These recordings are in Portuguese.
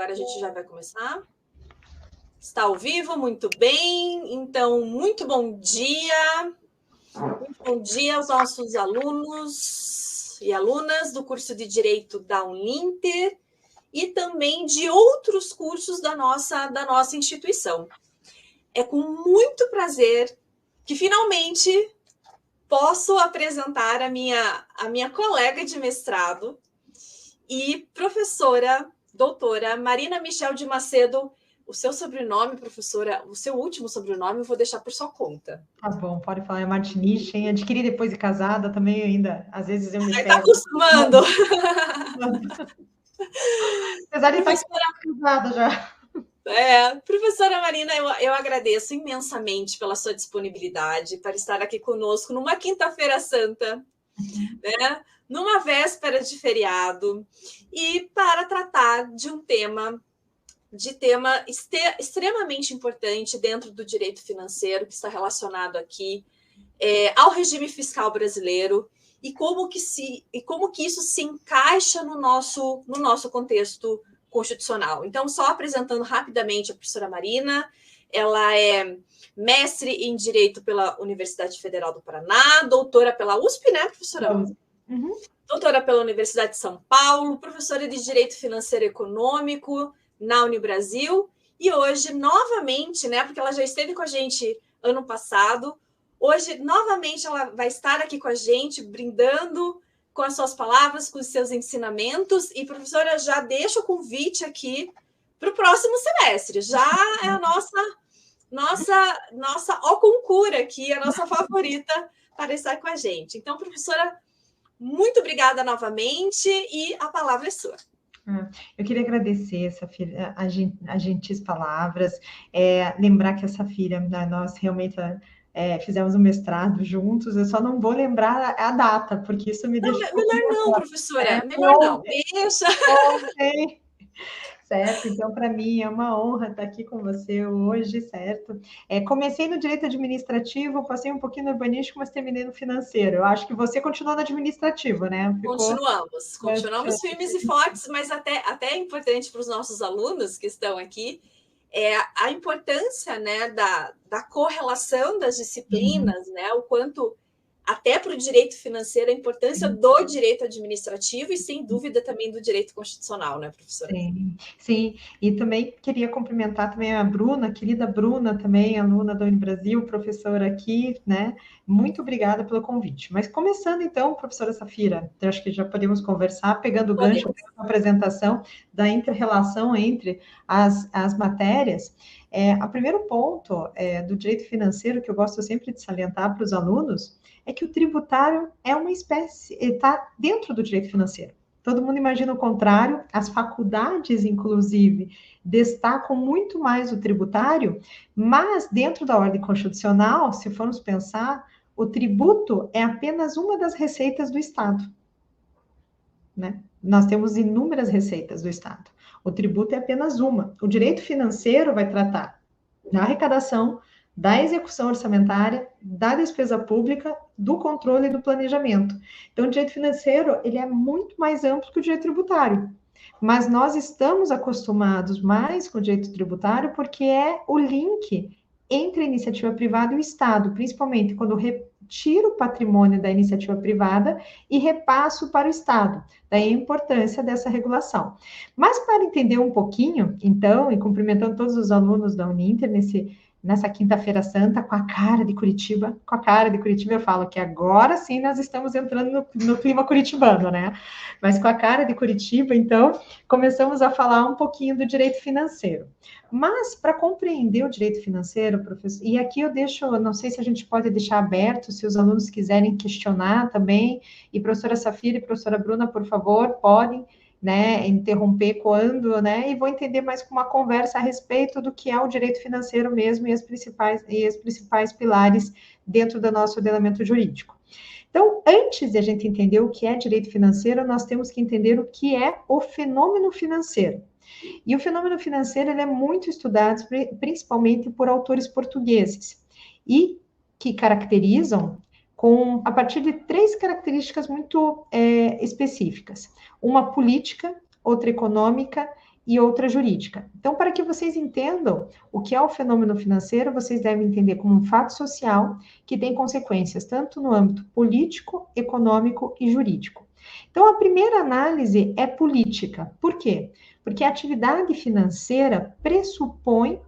agora a gente já vai começar. Está ao vivo, muito bem. Então, muito bom dia. Muito bom dia aos nossos alunos e alunas do curso de Direito da Uninter e também de outros cursos da nossa instituição. É com muito prazer que finalmente posso apresentar a minha colega de mestrado e professora, doutora Marina Michel de Macedo. O seu sobrenome, professora, o seu último sobrenome eu vou deixar por sua conta. Tá bom, pode falar, é Martinichen, adquiri depois de casada também ainda, às vezes eu me Está pego. acostumando. Apesar de estar casada já. Professora Marina, eu agradeço imensamente pela sua disponibilidade para estar aqui conosco numa quinta-feira santa, né? Numa véspera de feriado, e para tratar de um tema extremamente importante dentro do direito financeiro, que está relacionado aqui ao regime fiscal brasileiro e como que isso se encaixa no nosso contexto constitucional. Então, só apresentando rapidamente a professora Marina, ela é mestre em Direito pela Universidade Federal do Paraná, doutora pela USP, né, professora? Uhum. Doutora pela Universidade de São Paulo, professora de Direito Financeiro e Econômico na Unibrasil, e hoje, novamente, né, porque ela já esteve com a gente ano passado, hoje, novamente, ela vai estar aqui com a gente, brindando com as suas palavras, com os seus ensinamentos. E, professora, já deixa o convite aqui para o próximo semestre. Já é a nossa Oconcura aqui, a nossa favorita para estar com a gente. Então, professora, muito obrigada novamente e a palavra é sua. Eu queria agradecer, Safira, as gentis palavras, lembrar que a Safira, nós realmente fizemos um mestrado juntos, eu só não vou lembrar a data, porque isso me deixa... Melhor não, professora, melhor não, deixa... Certo, então para mim é uma honra estar aqui com você hoje, certo? Comecei no direito administrativo, passei um pouquinho no urbanístico, mas terminei no financeiro. Eu acho que você continuou no administrativo, né? Continuamos firmes e fortes, mas até é importante para os nossos alunos que estão aqui, a importância, né, da correlação das disciplinas, né, o quanto... até para o direito financeiro, a importância do direito administrativo e, sem dúvida, também do direito constitucional, né, professora? Sim. E também queria cumprimentar também a Bruna, querida Bruna, também aluna da Unibrasil, professora aqui, né? Muito obrigada pelo convite. Mas começando, então, professora Safira, eu acho que já podemos conversar, pegando o gancho da apresentação da inter-relação entre as matérias. O primeiro ponto do direito financeiro, que eu gosto sempre de salientar para os alunos, é que o tributário é uma espécie, está dentro do direito financeiro. Todo mundo imagina o contrário, as faculdades, inclusive, destacam muito mais o tributário, mas dentro da ordem constitucional, se formos pensar, o tributo é apenas uma das receitas do Estado, né? Nós temos inúmeras receitas do Estado. O tributo é apenas uma. O direito financeiro vai tratar da arrecadação, da execução orçamentária, da despesa pública, do controle e do planejamento. Então, o direito financeiro, ele é muito mais amplo que o direito tributário. Mas nós estamos acostumados mais com o direito tributário porque é o link entre a iniciativa privada e o Estado, principalmente quando retiro o patrimônio da iniciativa privada e repasso para o Estado. Daí a importância dessa regulação. Mas para entender um pouquinho, então, e cumprimentando todos os alunos da Uninter nessa quinta-feira santa, com a cara de Curitiba, eu falo que agora sim nós estamos entrando no clima curitibano, né? Mas com a cara de Curitiba, então, começamos a falar um pouquinho do direito financeiro. Mas, para compreender o direito financeiro, professor, e aqui eu deixo, não sei se a gente pode deixar aberto, se os alunos quiserem questionar também, e professora Safira e professora Bruna, por favor, podem, né, interromper quando, né, e vou entender mais com uma conversa a respeito do que é o direito financeiro mesmo e os principais pilares dentro do nosso ordenamento jurídico. Então, antes de a gente entender o que é direito financeiro, nós temos que entender o que é o fenômeno financeiro. E o fenômeno financeiro ele é muito estudado, principalmente por autores portugueses, e que caracterizam a partir de 3 características muito específicas. Uma política, outra econômica e outra jurídica. Então, para que vocês entendam o que é o fenômeno financeiro, vocês devem entender como um fato social que tem consequências tanto no âmbito político, econômico e jurídico. Então, a primeira análise é política. Por quê? Porque a atividade financeira pressupõe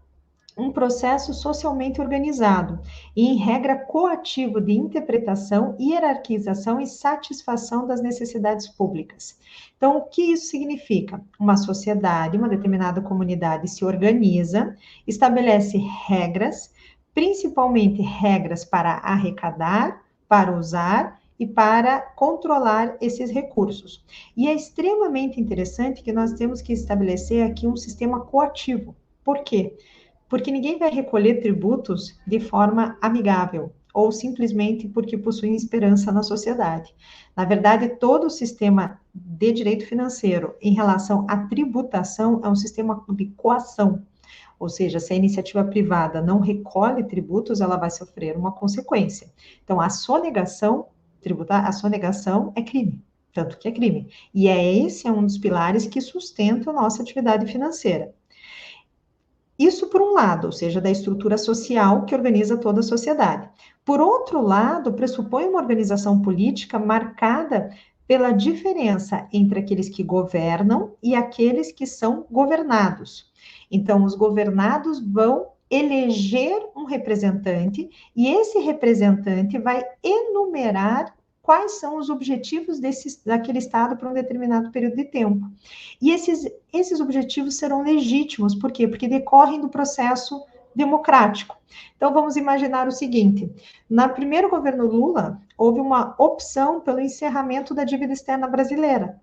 um processo socialmente organizado e, em regra, coativo de interpretação, hierarquização e satisfação das necessidades públicas. Então, o que isso significa? Uma sociedade, uma determinada comunidade se organiza, estabelece regras, principalmente regras para arrecadar, para usar e para controlar esses recursos. E é extremamente interessante que nós temos que estabelecer aqui um sistema coativo. Por quê? Porque ninguém vai recolher tributos de forma amigável ou simplesmente porque possuem esperança na sociedade. Na verdade, todo o sistema de direito financeiro em relação à tributação é um sistema de coação. Ou seja, se a iniciativa privada não recolhe tributos, ela vai sofrer uma consequência. Então, a sonegação tributar, a sonegação é crime, tanto que é crime. E esse é um dos pilares que sustenta a nossa atividade financeira. Isso por um lado, ou seja, da estrutura social que organiza toda a sociedade. Por outro lado, pressupõe uma organização política marcada pela diferença entre aqueles que governam e aqueles que são governados. Então, os governados vão eleger um representante e esse representante vai enumerar quais são os objetivos daquele Estado para um determinado período de tempo. E esses objetivos serão legítimos, por quê? Porque decorrem do processo democrático. Então, vamos imaginar o seguinte, no primeiro governo Lula, houve uma opção pelo encerramento da dívida externa brasileira.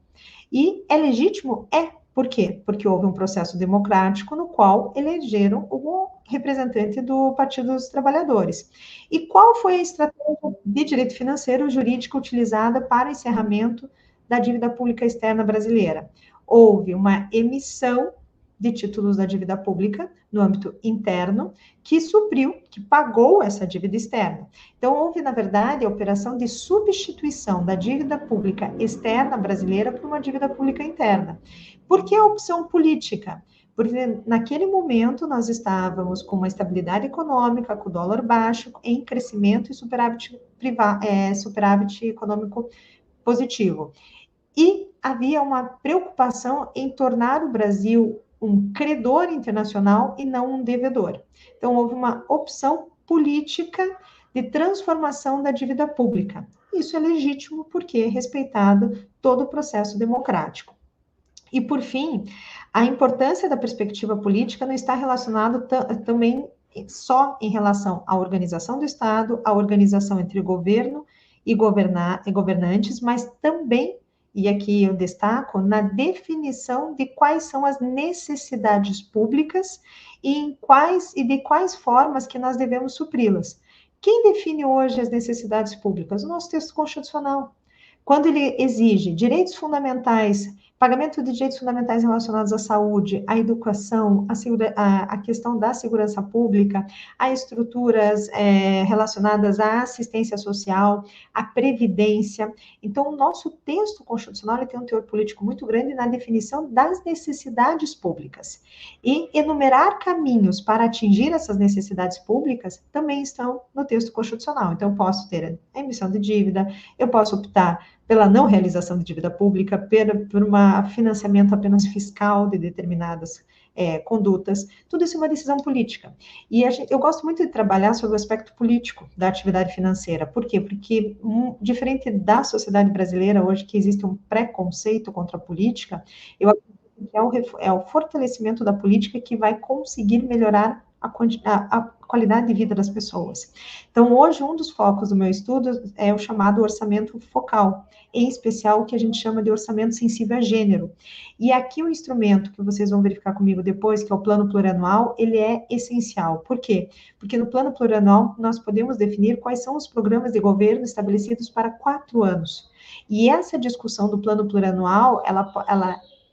E é legítimo? É. Por quê? Porque houve um processo democrático no qual elegeram o representante do Partido dos Trabalhadores. E qual foi a estratégia de direito financeiro jurídico utilizada para o encerramento da dívida pública externa brasileira? Houve uma emissão de títulos da dívida pública no âmbito interno, que supriu, que pagou essa dívida externa. Então, houve, na verdade, a operação de substituição da dívida pública externa brasileira por uma dívida pública interna. Por que a opção política? Porque naquele momento nós estávamos com uma estabilidade econômica, com o dólar baixo, em crescimento e superávit econômico positivo. E havia uma preocupação em tornar o Brasil um credor internacional e não um devedor. Então, houve uma opção política de transformação da dívida pública. Isso é legítimo porque é respeitado todo o processo democrático. E, por fim, a importância da perspectiva política não está relacionada também só em relação à organização do Estado, à organização entre governo e governantes, mas também, e aqui eu destaco, na definição de quais são as necessidades públicas e de quais formas que nós devemos supri-las. Quem define hoje as necessidades públicas? O nosso texto constitucional. Quando ele exige direitos fundamentais, pagamento de direitos fundamentais relacionados à saúde, à educação, à questão da segurança pública, a estruturas relacionadas à assistência social, à previdência. Então, o nosso texto constitucional ele tem um teor político muito grande na definição das necessidades públicas. E enumerar caminhos para atingir essas necessidades públicas também estão no texto constitucional. Então, eu posso ter a emissão de dívida, eu posso optar pela não realização de dívida pública, por um financiamento apenas fiscal de determinadas condutas. Tudo isso é uma decisão política. E eu gosto muito de trabalhar sobre o aspecto político da atividade financeira. Por quê? Porque, diferente da sociedade brasileira hoje, que existe um preconceito contra a política, eu acredito que é o fortalecimento da política que vai conseguir melhorar a qualidade de vida das pessoas. Então, hoje, um dos focos do meu estudo é o chamado orçamento focal, em especial o que a gente chama de orçamento sensível a gênero. E aqui o instrumento que vocês vão verificar comigo depois, que é o plano plurianual, ele é essencial. Por quê? Porque no plano plurianual nós podemos definir quais são os programas de governo estabelecidos para 4 anos. E essa discussão do plano plurianual,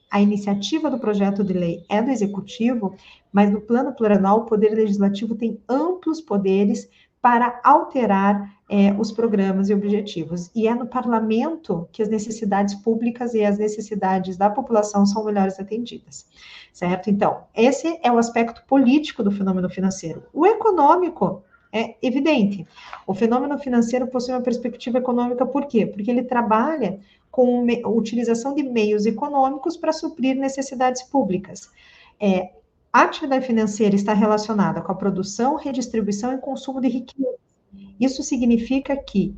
a iniciativa do projeto de lei é do Executivo, mas no plano plurianual o Poder Legislativo tem amplos poderes para alterar os programas e objetivos. E é no parlamento que as necessidades públicas e as necessidades da população são melhores atendidas, certo? Então, esse é o aspecto político do fenômeno financeiro. O econômico é evidente. O fenômeno financeiro possui uma perspectiva econômica, por quê? Porque ele trabalha com a utilização de meios econômicos para suprir necessidades públicas. A atividade financeira está relacionada com a produção, redistribuição e consumo de riqueza. Isso significa que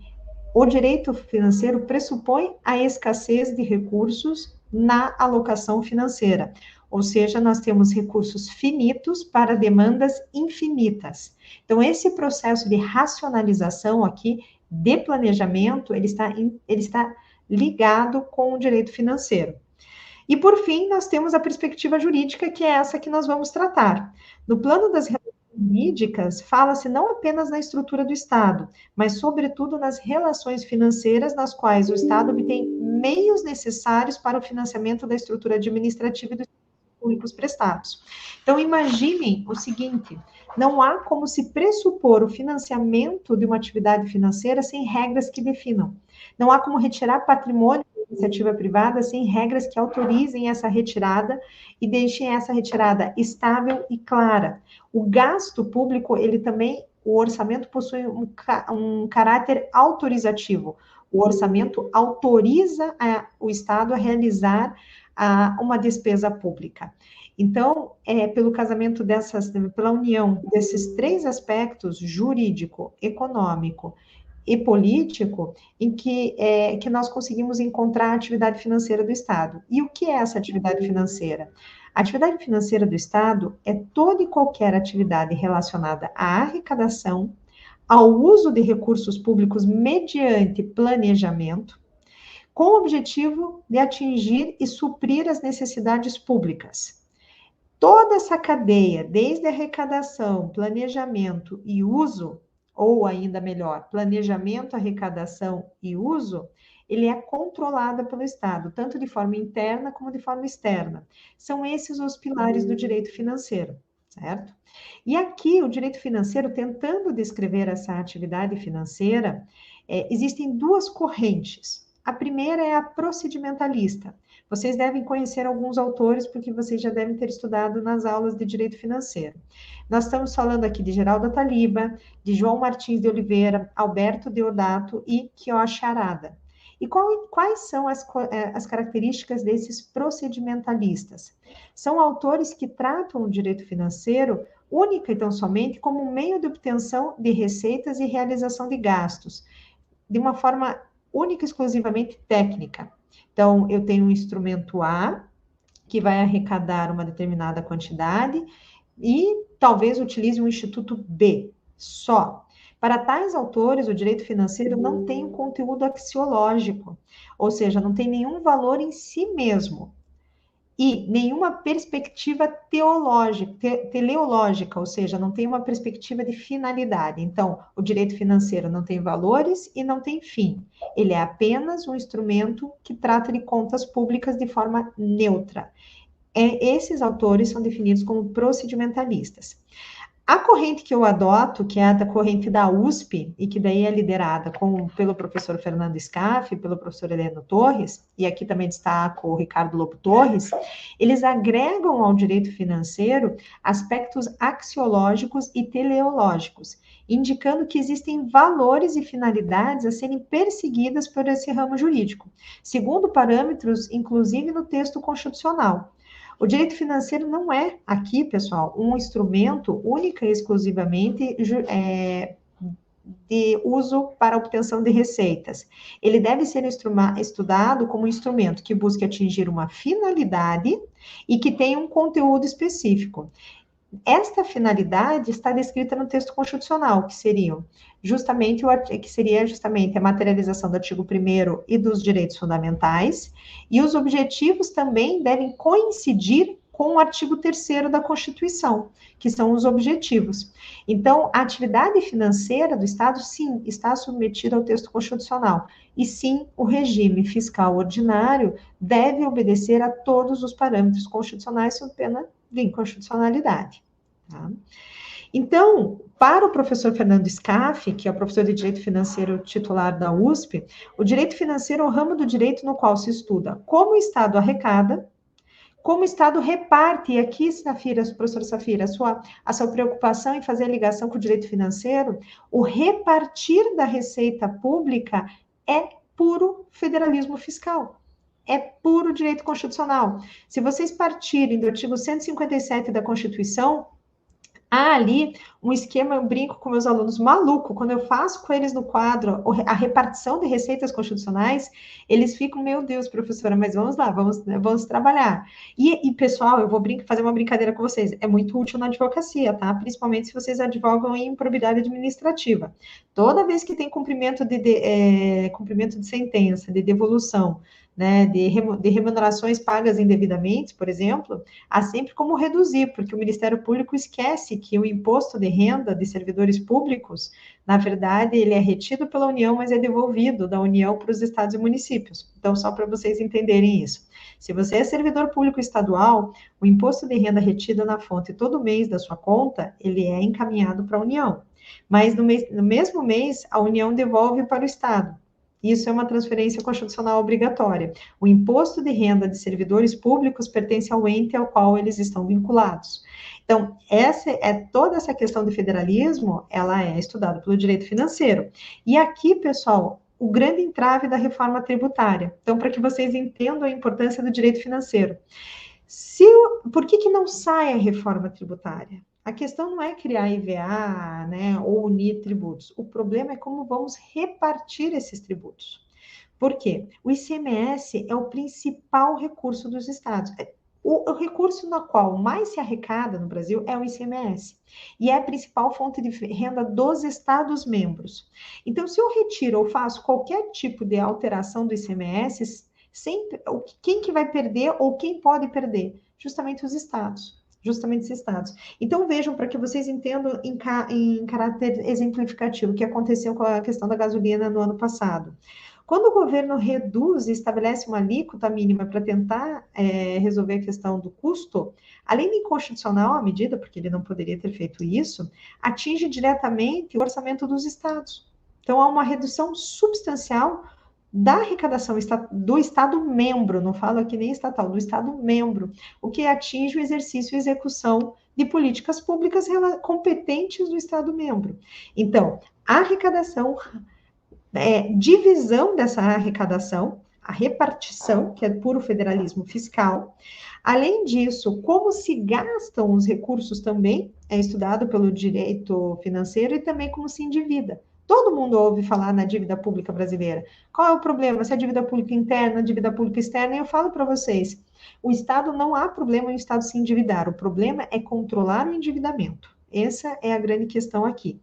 o direito financeiro pressupõe a escassez de recursos na alocação financeira, ou seja, nós temos recursos finitos para demandas infinitas. Então, esse processo de racionalização aqui, de planejamento, ele está ligado com o direito financeiro. E, por fim, nós temos a perspectiva jurídica, que é essa que nós vamos tratar. No plano das relações jurídicas, fala-se não apenas na estrutura do Estado, mas, sobretudo, nas relações financeiras, nas quais o Estado obtém meios necessários para o financiamento da estrutura administrativa e dos públicos prestados. Então, imaginem o seguinte, não há como se pressupor o financiamento de uma atividade financeira sem regras que definam. Não há como retirar patrimônio da iniciativa privada sem regras que autorizem essa retirada e deixem essa retirada estável e clara. O gasto público, ele também, o orçamento possui um caráter autorizativo. O orçamento autoriza o Estado a realizar uma despesa pública. Então, pelo casamento pela união desses três aspectos, jurídico, econômico e político, em que nós conseguimos encontrar a atividade financeira do Estado. E o que é essa atividade financeira? A atividade financeira do Estado é toda e qualquer atividade relacionada à arrecadação, ao uso de recursos públicos mediante planejamento, com o objetivo de atingir e suprir as necessidades públicas. Toda essa cadeia, desde arrecadação, planejamento e uso, ou ainda melhor, planejamento, arrecadação e uso, ele é controlada pelo Estado, tanto de forma interna como de forma externa. São esses os pilares do direito financeiro, certo? E aqui, o direito financeiro, tentando descrever essa atividade financeira, existem duas correntes. A primeira é a procedimentalista. Vocês devem conhecer alguns autores, porque vocês já devem ter estudado nas aulas de direito financeiro. Nós estamos falando aqui de Geraldo Ataliba, de João Martins de Oliveira, Alberto Deodato e Kiyoshi Arada. E quais são as características desses procedimentalistas? São autores que tratam o direito financeiro única e tão somente como um meio de obtenção de receitas e realização de gastos, de uma forma única e exclusivamente técnica. Então, eu tenho um instrumento A, que vai arrecadar uma determinada quantidade, e talvez utilize um instituto B, só. Para tais autores, o direito financeiro não tem um conteúdo axiológico, ou seja, não tem nenhum valor em si mesmo, e nenhuma perspectiva teleológica, ou seja, não tem uma perspectiva de finalidade. Então, o direito financeiro não tem valores e não tem fim. Ele é apenas um instrumento que trata de contas públicas de forma neutra. Esses autores são definidos como procedimentalistas. A corrente que eu adoto, que é a corrente da USP, e que daí é liderada pelo professor Fernando Scaff, pelo professor Heleno Torres, e aqui também destaco o Ricardo Lobo Torres, eles agregam ao direito financeiro aspectos axiológicos e teleológicos, indicando que existem valores e finalidades a serem perseguidas por esse ramo jurídico, segundo parâmetros, inclusive no texto constitucional. O direito financeiro não é, aqui, pessoal, um instrumento única e exclusivamente de uso para obtenção de receitas. Ele deve ser estudado como um instrumento que busque atingir uma finalidade e que tenha um conteúdo específico. Esta finalidade está descrita no texto constitucional, que seria justamente a materialização do artigo 1º e dos direitos fundamentais, e os objetivos também devem coincidir com o artigo 3º da Constituição, que são os objetivos. Então, a atividade financeira do Estado, sim, está submetida ao texto constitucional, e sim, o regime fiscal ordinário deve obedecer a todos os parâmetros constitucionais sob pena de inconstitucionalidade. Tá? Então, para o professor Fernando Scaff, que é o professor de Direito Financeiro titular da USP, o direito financeiro é o ramo do direito no qual se estuda como o Estado arrecada, como o Estado reparte, e aqui, Safira, professora Safira, a sua preocupação em fazer a ligação com o direito financeiro, o repartir da receita pública é puro federalismo fiscal. É puro direito constitucional. Se vocês partirem do artigo 157 da Constituição, há ali um esquema, eu brinco com meus alunos, maluco, quando eu faço com eles no quadro a repartição de receitas constitucionais, eles ficam, meu Deus, professora, mas vamos lá, vamos trabalhar. E pessoal, eu vou fazer uma brincadeira com vocês, é muito útil na advocacia, tá? Principalmente se vocês advogam em improbidade administrativa. Toda vez que tem cumprimento de sentença, de devolução, né, de remunerações pagas indevidamente, por exemplo, há sempre como reduzir, porque o Ministério Público esquece que o imposto de renda de servidores públicos, na verdade, ele é retido pela União, mas é devolvido da União para os estados e municípios. Então, só para vocês entenderem isso. Se você é servidor público estadual, o imposto de renda retido na fonte todo mês da sua conta, ele é encaminhado para a União. Mas no mesmo mês, a União devolve para o Estado. Isso é uma transferência constitucional obrigatória. O imposto de renda de servidores públicos pertence ao ente ao qual eles estão vinculados. Então, toda essa questão de federalismo, ela é estudada pelo direito financeiro. E aqui, pessoal, o grande entrave da reforma tributária. Então, para que vocês entendam a importância do direito financeiro. Por que não sai a reforma tributária? A questão não é criar IVA, né, ou unir tributos. O problema é como vamos repartir esses tributos. Por quê? O ICMS é o principal recurso dos estados. O recurso no qual mais se arrecada no Brasil é o ICMS. E é a principal fonte de renda dos estados-membros. Então, se eu retiro ou faço qualquer tipo de alteração do ICMS, quem que vai perder ou quem pode perder? Justamente os estados. Então, vejam, para que vocês entendam em caráter exemplificativo, o que aconteceu com a questão da gasolina no ano passado. Quando o governo reduz e estabelece uma alíquota mínima para tentar resolver a questão do custo, além de inconstitucional a medida, porque ele não poderia ter feito isso, atinge diretamente o orçamento dos estados. Então, há uma redução substancial da arrecadação do Estado-membro, não falo aqui nem estatal, do Estado-membro, o que atinge o exercício e execução de políticas públicas competentes do Estado-membro. Então, a arrecadação, divisão dessa arrecadação, a repartição, que é puro federalismo fiscal. Além disso, como se gastam os recursos também é estudado pelo direito financeiro e também como se endivida. Todo mundo ouve falar na dívida pública brasileira. Qual é o problema? Se é dívida pública interna, dívida pública externa, e eu falo para vocês, o Estado não há problema em o Estado se endividar, o problema é controlar o endividamento. Essa é a grande questão aqui.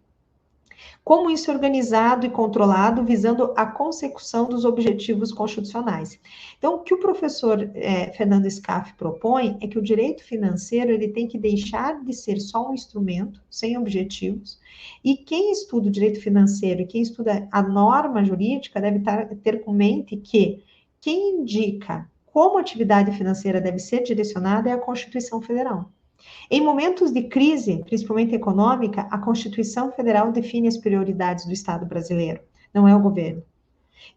Como isso é organizado e controlado, visando a consecução dos objetivos constitucionais. Então, o que o professor Fernando Scaff propõe é que o direito financeiro ele tem que deixar de ser só um instrumento, sem objetivos, e quem estuda o direito financeiro e quem estuda a norma jurídica deve ter com mente que quem indica como a atividade financeira deve ser direcionada é a Constituição Federal. Em momentos de crise, principalmente econômica, a Constituição Federal define as prioridades do Estado brasileiro, não é o governo.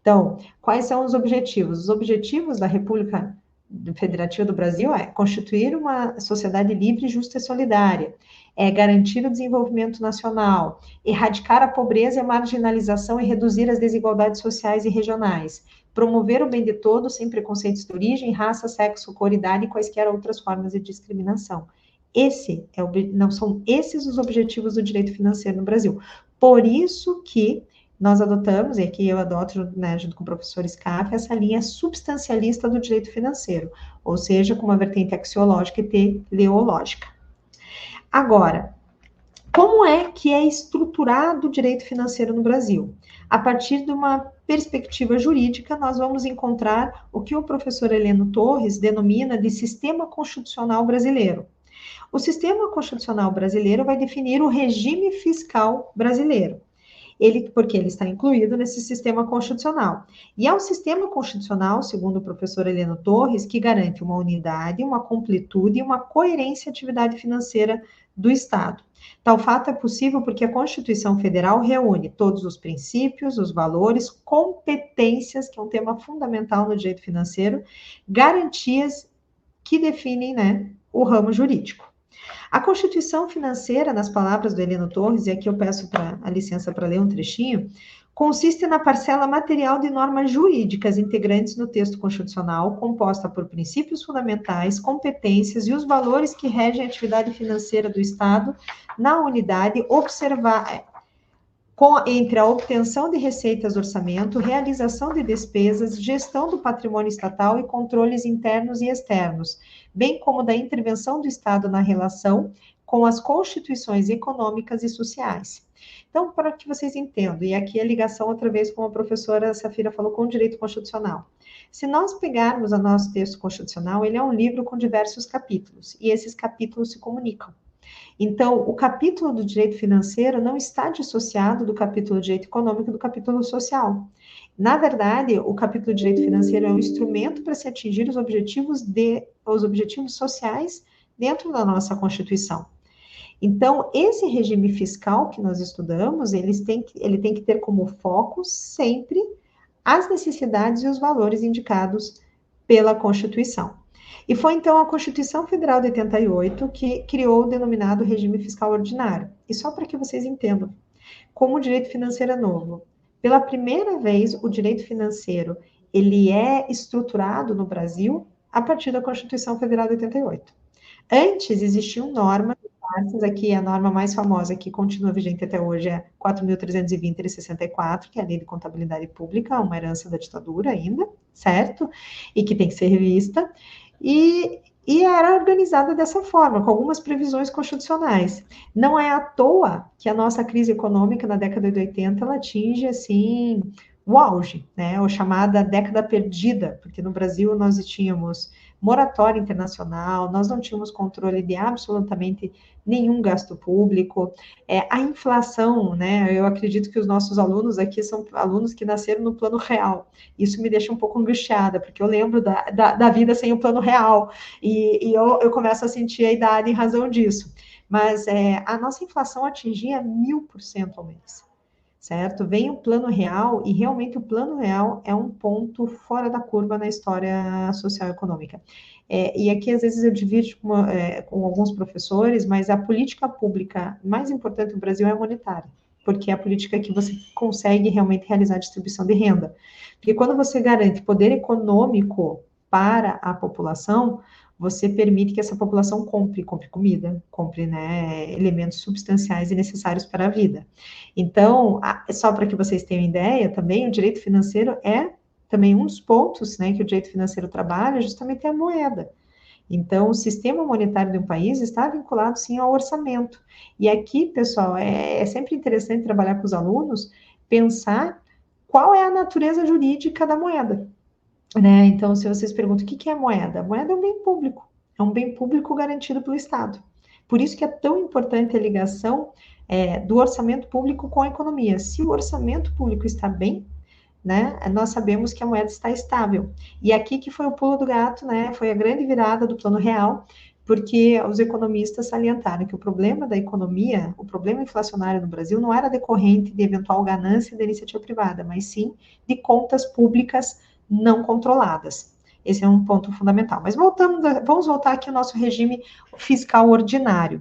Então, quais são os objetivos? Os objetivos da República Federativa do Brasil é constituir uma sociedade livre, justa e solidária, garantir o desenvolvimento nacional, erradicar a pobreza e a marginalização e reduzir as desigualdades sociais e regionais, promover o bem de todos sem preconceitos de origem, raça, sexo, cor, idade e quaisquer outras formas de discriminação. Não são esses os objetivos do direito financeiro no Brasil. Por isso que nós adotamos, e aqui eu adoto, né, junto com o professor Scaff, essa linha substancialista do direito financeiro, ou seja, com uma vertente axiológica e teleológica. Agora, como é que é estruturado o direito financeiro no Brasil? A partir de uma perspectiva jurídica, nós vamos encontrar o que o professor Heleno Torres denomina de sistema constitucional brasileiro. O sistema constitucional brasileiro vai definir o regime fiscal brasileiro, porque ele está incluído nesse sistema constitucional. E é o sistema constitucional, segundo o professor Heleno Torres, que garante uma unidade, uma completude e uma coerência à atividade financeira do Estado. Tal fato é possível porque a Constituição Federal reúne todos os princípios, os valores, competências, que é um tema fundamental no direito financeiro, garantias que definem, né, o ramo jurídico. A Constituição Financeira, nas palavras do Heleno Torres, e aqui eu peço a licença para ler um trechinho, consiste na parcela material de normas jurídicas integrantes no texto constitucional, composta por princípios fundamentais, competências e os valores que regem a atividade financeira do Estado na unidade entre a obtenção de receitas do orçamento, realização de despesas, gestão do patrimônio estatal e controles internos e externos, bem como da intervenção do Estado na relação com as constituições econômicas e sociais. Então, para que vocês entendam, e aqui a ligação outra vez, como a professora Safira falou, com o direito constitucional. Se nós pegarmos o nosso texto constitucional, ele é um livro com diversos capítulos, e esses capítulos se comunicam. Então, o capítulo do direito financeiro não está dissociado do capítulo do direito econômico e do capítulo social. Na verdade, o capítulo do direito financeiro é um instrumento para se atingir os objetivos sociais dentro da nossa Constituição. Então, esse regime fiscal que nós estudamos, ele tem que ter como foco sempre as necessidades e os valores indicados pela Constituição. E foi, então, a Constituição Federal de 88 que criou o denominado regime fiscal ordinário. E só para que vocês entendam, como o direito financeiro é novo, pela primeira vez, o direito financeiro, ele é estruturado no Brasil a partir da Constituição Federal de 88. Antes, existiam normas, aqui a norma mais famosa que continua vigente até hoje é 4.320 de 64, que é a Lei de Contabilidade Pública, uma herança da ditadura ainda, certo? E que tem que ser revista. E era organizada dessa forma, com algumas previsões constitucionais. Não é à toa que a nossa crise econômica na década de 80, ela atinge, assim, o auge, né? Ou chamada década perdida, porque no Brasil nós tínhamos moratória internacional, nós não tínhamos controle de absolutamente nenhum gasto público, a inflação, né, eu acredito que os nossos alunos aqui são alunos que nasceram no plano real, isso me deixa um pouco angustiada, porque eu lembro da vida sem o plano real, e eu começo a sentir a idade em razão disso, mas a nossa inflação atingia 1000% ao mês, certo? Vem o plano real, e realmente o plano real é um ponto fora da curva na história social e econômica. E aqui, às vezes, eu divido com alguns professores, mas a política pública mais importante do Brasil é a monetária, porque é a política que você consegue realmente realizar a distribuição de renda. Porque quando você garante poder econômico para a população, você permite que essa população compre comida, compre, né, elementos substanciais e necessários para a vida. Então, só para que vocês tenham ideia, também o direito financeiro é também um dos pontos, né, que o direito financeiro trabalha, justamente é a moeda. Então, o sistema monetário de um país está vinculado, sim, ao orçamento. E aqui, pessoal, é sempre interessante trabalhar com os alunos, pensar qual é a natureza jurídica da moeda, né? Então, se vocês perguntam o que é moeda? A moeda é um bem público garantido pelo Estado. Por isso que é tão importante a ligação do orçamento público com a economia. Se o orçamento público está bem, né, nós sabemos que a moeda está estável. E aqui que foi o pulo do gato, né, foi a grande virada do plano real, porque os economistas salientaram que o problema da economia, o problema inflacionário no Brasil não era decorrente de eventual ganância da iniciativa privada, mas sim de contas públicas não controladas. Esse é um ponto fundamental. Mas vamos voltar aqui ao nosso regime fiscal ordinário.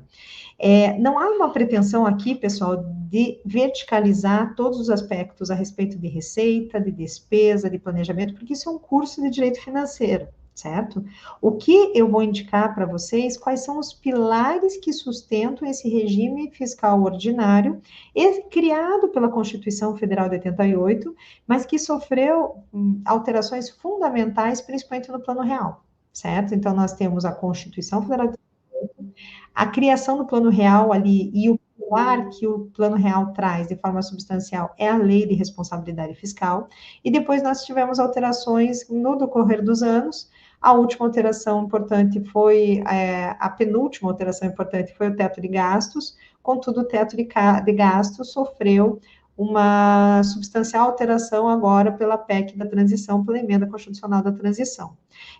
Não há uma pretensão aqui, pessoal, de verticalizar todos os aspectos a respeito de receita, de despesa, de planejamento, porque isso é um curso de direito financeiro, certo? O que eu vou indicar para vocês, quais são os pilares que sustentam esse regime fiscal ordinário, criado pela Constituição Federal de 88, mas que sofreu alterações fundamentais, principalmente no plano real, certo? Então, nós temos a Constituição Federal de 88, a criação do plano real ali e o pilar que o plano real traz de forma substancial é a lei de responsabilidade fiscal, e depois nós tivemos alterações no decorrer dos anos. A última alteração importante foi, a penúltima alteração importante foi o teto de gastos, contudo, o teto de gastos sofreu uma substancial alteração agora pela PEC da transição, pela emenda constitucional da transição.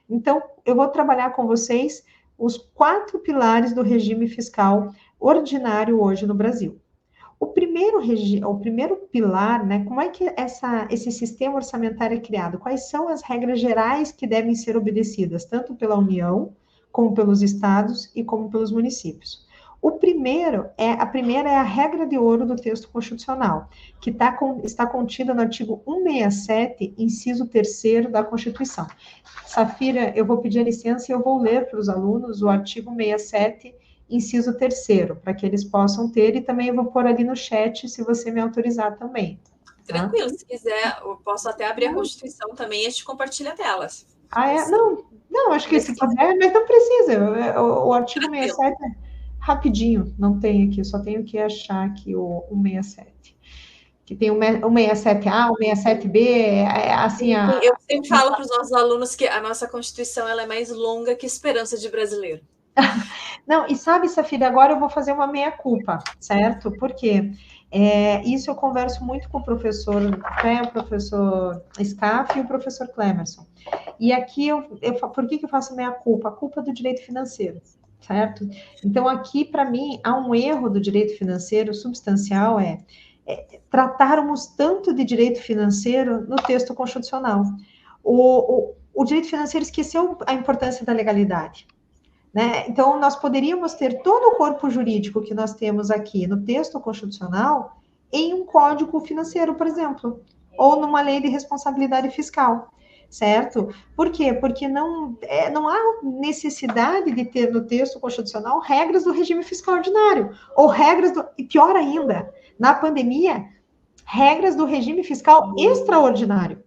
Então, eu vou trabalhar com vocês os 4 pilares do regime fiscal ordinário hoje no Brasil. O primeiro pilar, né, como é que esse sistema orçamentário é criado? Quais são as regras gerais que devem ser obedecidas, tanto pela União, como pelos estados e como pelos municípios? A primeira é a regra de ouro do texto constitucional, que está contida no artigo 167, inciso 3º da Constituição. Safira, eu vou pedir a licença e eu vou ler para os alunos o artigo 67, inciso 3º, para que eles possam ter, e também eu vou pôr ali no chat, se você me autorizar também. Tá? Tranquilo, se quiser, eu posso até abrir a Constituição também e a gente compartilha telas. Não, acho que se quiser, mas não precisa. O artigo 67 é rapidinho, não tem aqui, só tenho que achar aqui o 167. Que tem o 167A, o 167B, assim... Eu sempre falo para os nossos alunos que a nossa Constituição ela é mais longa que Esperança de Brasileiro. Não, e sabe, Safira, agora eu vou fazer uma meia-culpa, certo? Porque isso eu converso muito com o professor Scaff e o professor Clemerson. E aqui, por que eu faço meia-culpa? A culpa do direito financeiro, certo? Então, aqui, para mim, há um erro do direito financeiro substancial, tratarmos tanto de direito financeiro no texto constitucional. O direito financeiro esqueceu a importância da legalidade. Né? Então, nós poderíamos ter todo o corpo jurídico que nós temos aqui no texto constitucional em um código financeiro, por exemplo, ou numa lei de responsabilidade fiscal, certo? Por quê? Porque não há necessidade de ter no texto constitucional regras do regime fiscal ordinário, ou e pior ainda, na pandemia, regras do regime fiscal extraordinário,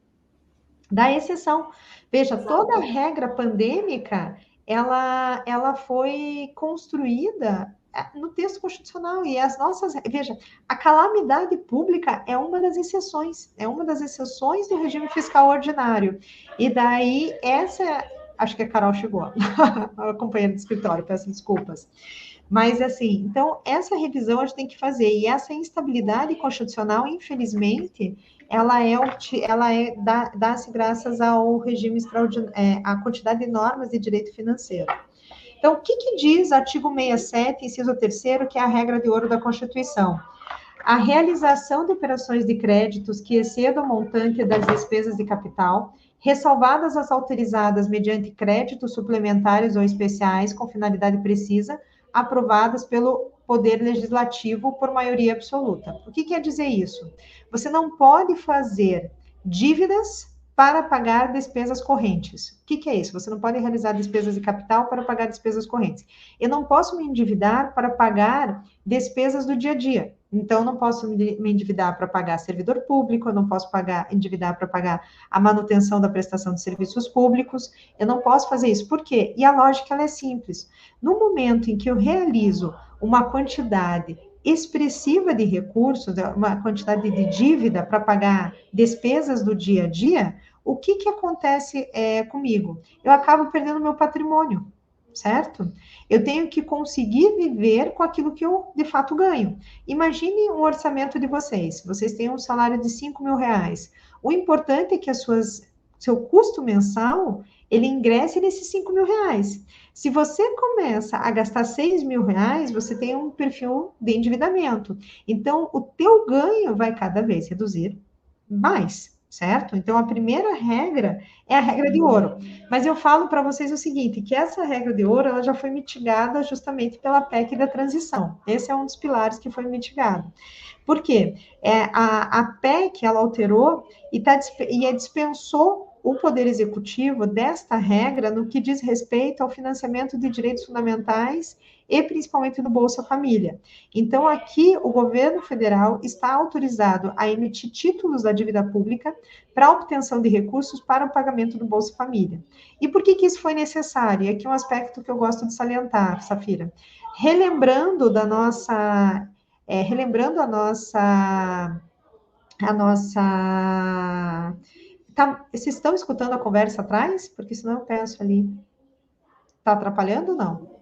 da exceção. Veja, toda regra pandêmica ela foi construída no texto constitucional, e veja, a calamidade pública é uma das exceções do regime fiscal ordinário, e daí acho que a Carol chegou, a companheira do escritório, peço desculpas, mas assim, então, essa revisão a gente tem que fazer, e essa instabilidade constitucional, infelizmente, dá-se graças ao regime extraordinário, à quantidade de normas de direito financeiro. Então, o que diz o artigo 67, inciso 3º, que é a regra de ouro da Constituição? A realização de operações de créditos que excedam o montante das despesas de capital, ressalvadas as autorizadas mediante créditos suplementares ou especiais com finalidade precisa, aprovadas pelo Poder Legislativo por maioria absoluta. O que quer dizer isso? Você não pode fazer dívidas para pagar despesas correntes. O que é isso? Você não pode realizar despesas de capital para pagar despesas correntes. Eu não posso me endividar para pagar despesas do dia a dia. Então, eu não posso me endividar para pagar servidor público, eu não posso endividar para pagar a manutenção da prestação de serviços públicos, eu não posso fazer isso. Por quê? E a lógica ela é simples. No momento em que eu realizo uma quantidade expressiva de recursos, uma quantidade de dívida para pagar despesas do dia a dia, o que acontece comigo? Eu acabo perdendo meu patrimônio, certo? Eu tenho que conseguir viver com aquilo que eu, de fato, ganho. Imagine um orçamento de vocês. Vocês têm um salário de 5 mil reais. O importante é que seu custo mensal, ele ingresse nesses 5 mil reais. Se você começa a gastar 6 mil reais, você tem um perfil de endividamento. Então, o teu ganho vai cada vez reduzir mais, certo? Então, a primeira regra é a regra de ouro. Mas eu falo para vocês o seguinte, que essa regra de ouro, ela já foi mitigada justamente pela PEC da transição. Esse é um dos pilares que foi mitigado. Por quê? A PEC, ela alterou e dispensou o Poder Executivo desta regra no que diz respeito ao financiamento de direitos fundamentais e principalmente do Bolsa Família. Então, aqui, o governo federal está autorizado a emitir títulos da dívida pública para obtenção de recursos para o pagamento do Bolsa Família. E por que isso foi necessário? E aqui um aspecto que eu gosto de salientar, Safira. Relembrando a nossa... Vocês estão escutando a conversa atrás? Porque senão eu peço ali. Está atrapalhando ou não?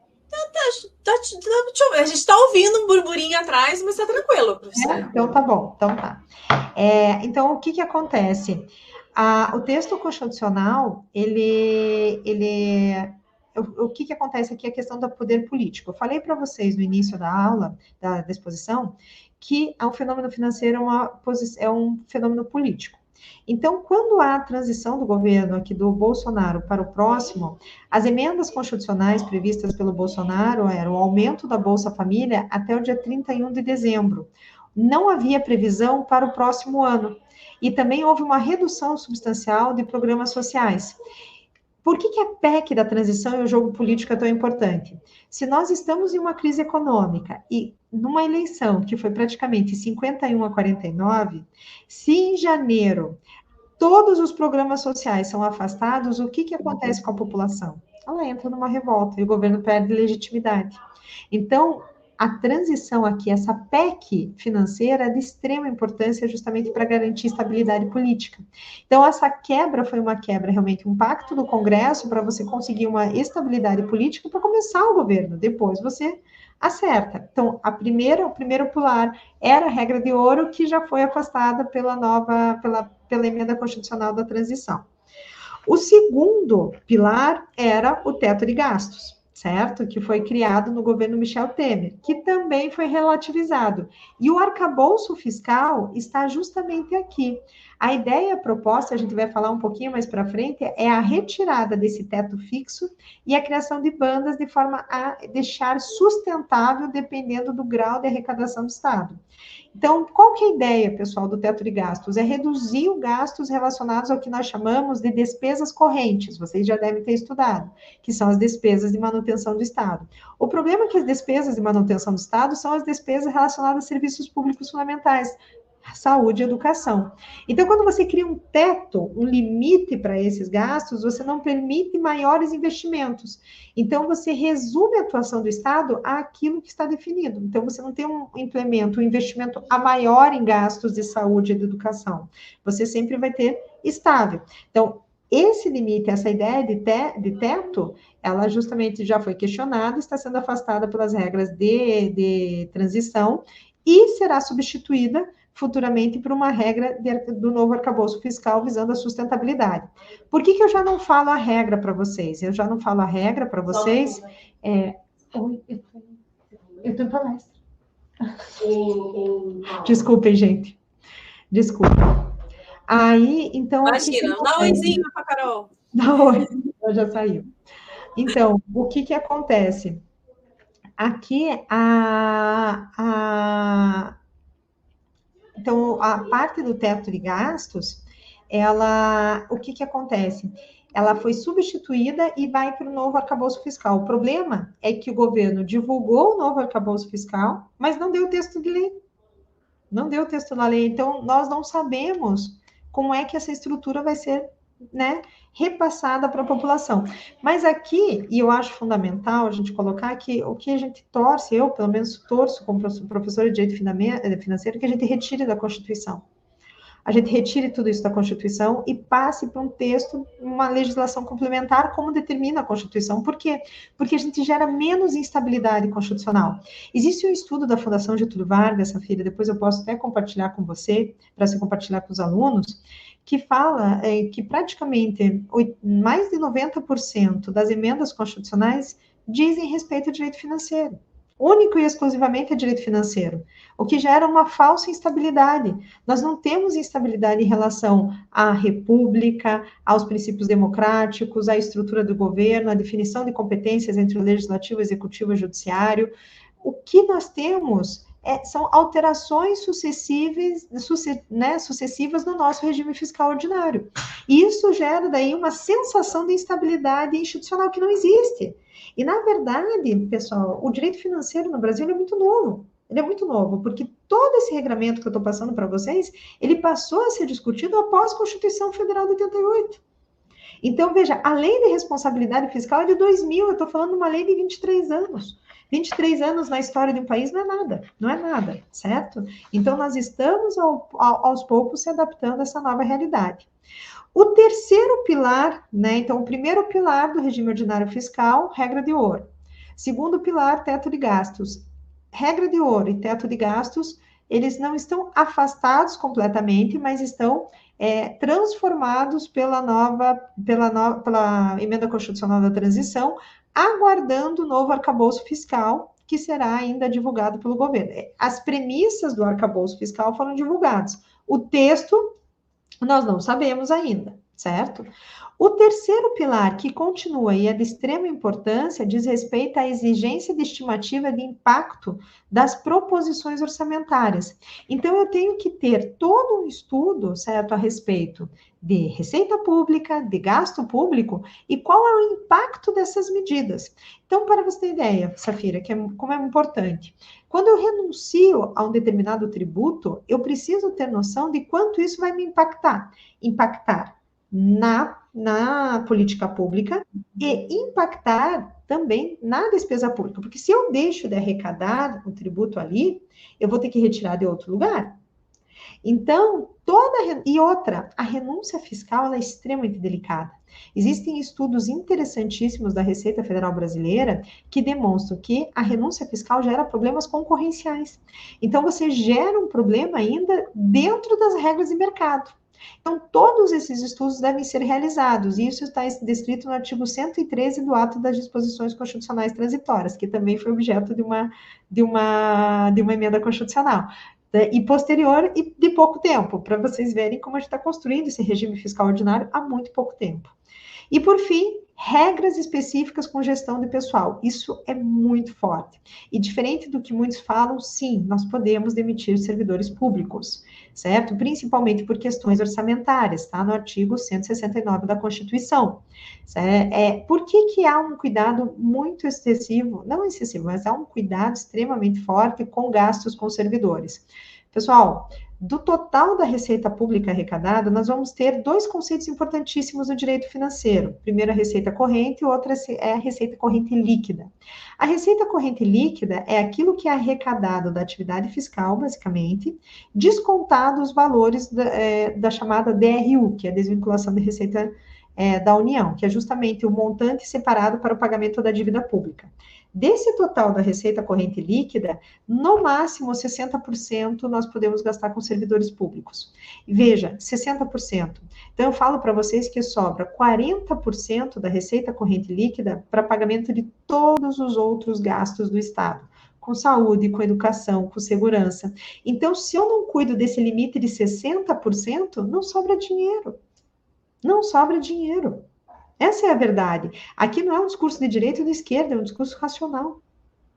Deixa eu ver. A gente está ouvindo um burburinho atrás, mas está tranquilo, professor. Então tá bom. Então tá. Então, o que acontece? O texto constitucional, ele o que acontece aqui é a questão do poder político. Eu falei para vocês no início da aula, da exposição, que o fenômeno financeiro é um fenômeno político. Então, quando há a transição do governo aqui do Bolsonaro para o próximo, as emendas constitucionais previstas pelo Bolsonaro eram o aumento da Bolsa Família até o dia 31 de dezembro. Não havia previsão para o próximo ano. E também houve uma redução substancial de programas sociais. Por que a PEC da transição e o jogo político é tão importante? Se nós estamos em uma crise econômica e numa eleição que foi praticamente 51 a 49, se em janeiro todos os programas sociais são afastados, o que acontece com a população? Ela entra numa revolta e o governo perde legitimidade. Então, a transição aqui, essa PEC financeira, é de extrema importância justamente para garantir estabilidade política. Então, essa quebra foi uma quebra, realmente, um pacto do Congresso para você conseguir uma estabilidade política para começar o governo. Depois você acerta. Então, o primeiro pilar era a regra de ouro, que já foi afastada pela emenda constitucional da transição. O segundo pilar era o teto de gastos, certo? Que foi criado no governo Michel Temer, que também foi relativizado. E o arcabouço fiscal está justamente aqui. A ideia proposta, a gente vai falar um pouquinho mais para frente, é a retirada desse teto fixo e a criação de bandas de forma a deixar sustentável dependendo do grau de arrecadação do Estado. Então, qual que é a ideia, pessoal, do teto de gastos? É reduzir os gastos relacionados ao que nós chamamos de despesas correntes, vocês já devem ter estudado, que são as despesas de manutenção do Estado. O problema é que as despesas de manutenção do Estado são as despesas relacionadas a serviços públicos fundamentais, saúde e educação. Então, quando você cria um teto, um limite para esses gastos, você não permite maiores investimentos. Então, você resume a atuação do Estado àquilo que está definido. Então, você não tem um investimento a maior em gastos de saúde e de educação. Você sempre vai ter estável. Então, esse limite, essa ideia de teto, ela justamente já foi questionada, está sendo afastada pelas regras de transição e será substituída futuramente por uma regra do novo arcabouço fiscal visando a sustentabilidade. Por que eu já não falo a regra para vocês? Eu já não falo a regra para vocês. Oi, eu estou em palestra. Desculpem, gente. Desculpa. Aí, então... Imagina, dá um oizinho para a Carol. Dá oi, ela já saiu. Então, o que acontece? Aqui, Então, a parte do teto de gastos, o que acontece? Ela foi substituída e vai para o novo arcabouço fiscal. O problema é que o governo divulgou o novo arcabouço fiscal, mas não deu o texto de lei. Não deu o texto da lei. Então, nós não sabemos como é que essa estrutura vai ser, repassada para a população. Mas aqui, e eu acho fundamental a gente colocar que o que a gente torce, eu pelo menos torço como professora de Direito Financeiro, que a gente retire da Constituição. A gente retire tudo isso da Constituição e passe para um texto, uma legislação complementar, como determina a Constituição. Por quê? Porque a gente gera menos instabilidade constitucional. Existe um estudo da Fundação Getúlio Vargas, Safira, depois eu posso até compartilhar com você, para você compartilhar com os alunos, que fala que praticamente mais de 90% das emendas constitucionais dizem respeito ao direito financeiro. Único e exclusivamente a direito financeiro, o que gera uma falsa instabilidade. Nós não temos instabilidade em relação à república, aos princípios democráticos, à estrutura do governo, à definição de competências entre o legislativo, o executivo e o judiciário. O que nós temos são alterações sucessivas no nosso regime fiscal ordinário. E isso gera daí uma sensação de instabilidade institucional que não existe. E, na verdade, pessoal, o direito financeiro no Brasil é muito novo. Ele é muito novo, porque todo esse regramento que eu estou passando para vocês, ele passou a ser discutido após a Constituição Federal de 88. Então, veja, a lei de responsabilidade fiscal é de 2000, eu estou falando de uma lei de 23 anos. 23 anos na história de um país não é nada, certo? Então, nós estamos aos poucos se adaptando a essa nova realidade. O terceiro pilar, então, o primeiro pilar do regime ordinário fiscal, regra de ouro. Segundo pilar, teto de gastos. Regra de ouro e teto de gastos, eles não estão afastados completamente, mas estão transformados pela emenda constitucional da transição aguardando o novo arcabouço fiscal, que será ainda divulgado pelo governo. As premissas do arcabouço fiscal foram divulgadas. O texto, nós não sabemos ainda, certo? O terceiro pilar, que continua e é de extrema importância, diz respeito à exigência de estimativa de impacto das proposições orçamentárias. Então, eu tenho que ter todo um estudo, certo, a respeito de receita pública, de gasto público e qual é o impacto dessas medidas. Então, para você ter ideia, Safira, como é importante, quando eu renuncio a um determinado tributo, eu preciso ter noção de quanto isso vai me impactar. Impactar na política pública e impactar também na despesa pública, porque se eu deixo de arrecadar o tributo ali, eu vou ter que retirar de outro lugar. Então, a renúncia fiscal é extremamente delicada. Existem estudos interessantíssimos da Receita Federal Brasileira que demonstram que a renúncia fiscal gera problemas concorrenciais. Então, você gera um problema ainda dentro das regras de mercado. Então, todos esses estudos devem ser realizados, e isso está descrito no artigo 113 do Ato das Disposições Constitucionais Transitórias, que também foi objeto de uma emenda constitucional. E posterior e de pouco tempo, para vocês verem como a gente está construindo esse regime fiscal ordinário há muito pouco tempo. E, por fim, regras específicas com gestão de pessoal. Isso é muito forte. E diferente do que muitos falam, sim, nós podemos demitir servidores públicos, certo? Principalmente por questões orçamentárias, tá? No artigo 169 da Constituição. Por que há um cuidado muito excessivo, não excessivo, mas há um cuidado extremamente forte com gastos com servidores? Pessoal, do total da receita pública arrecadada, nós vamos ter dois conceitos importantíssimos no direito financeiro. Primeiro, a receita corrente, e outra é a receita corrente líquida. A receita corrente líquida é aquilo que é arrecadado da atividade fiscal, basicamente, descontado os valores da chamada DRU, que é a desvinculação de receita da União, que é justamente o montante separado para o pagamento da dívida pública. Desse total da receita corrente líquida, no máximo 60% nós podemos gastar com servidores públicos. Veja, 60%. Então, eu falo para vocês que sobra 40% da receita corrente líquida para pagamento de todos os outros gastos do Estado, com saúde, com educação, com segurança. Então, se eu não cuido desse limite de 60%, não sobra dinheiro. Não sobra dinheiro. Essa é a verdade. Aqui não é um discurso de direita ou de esquerda, é um discurso racional.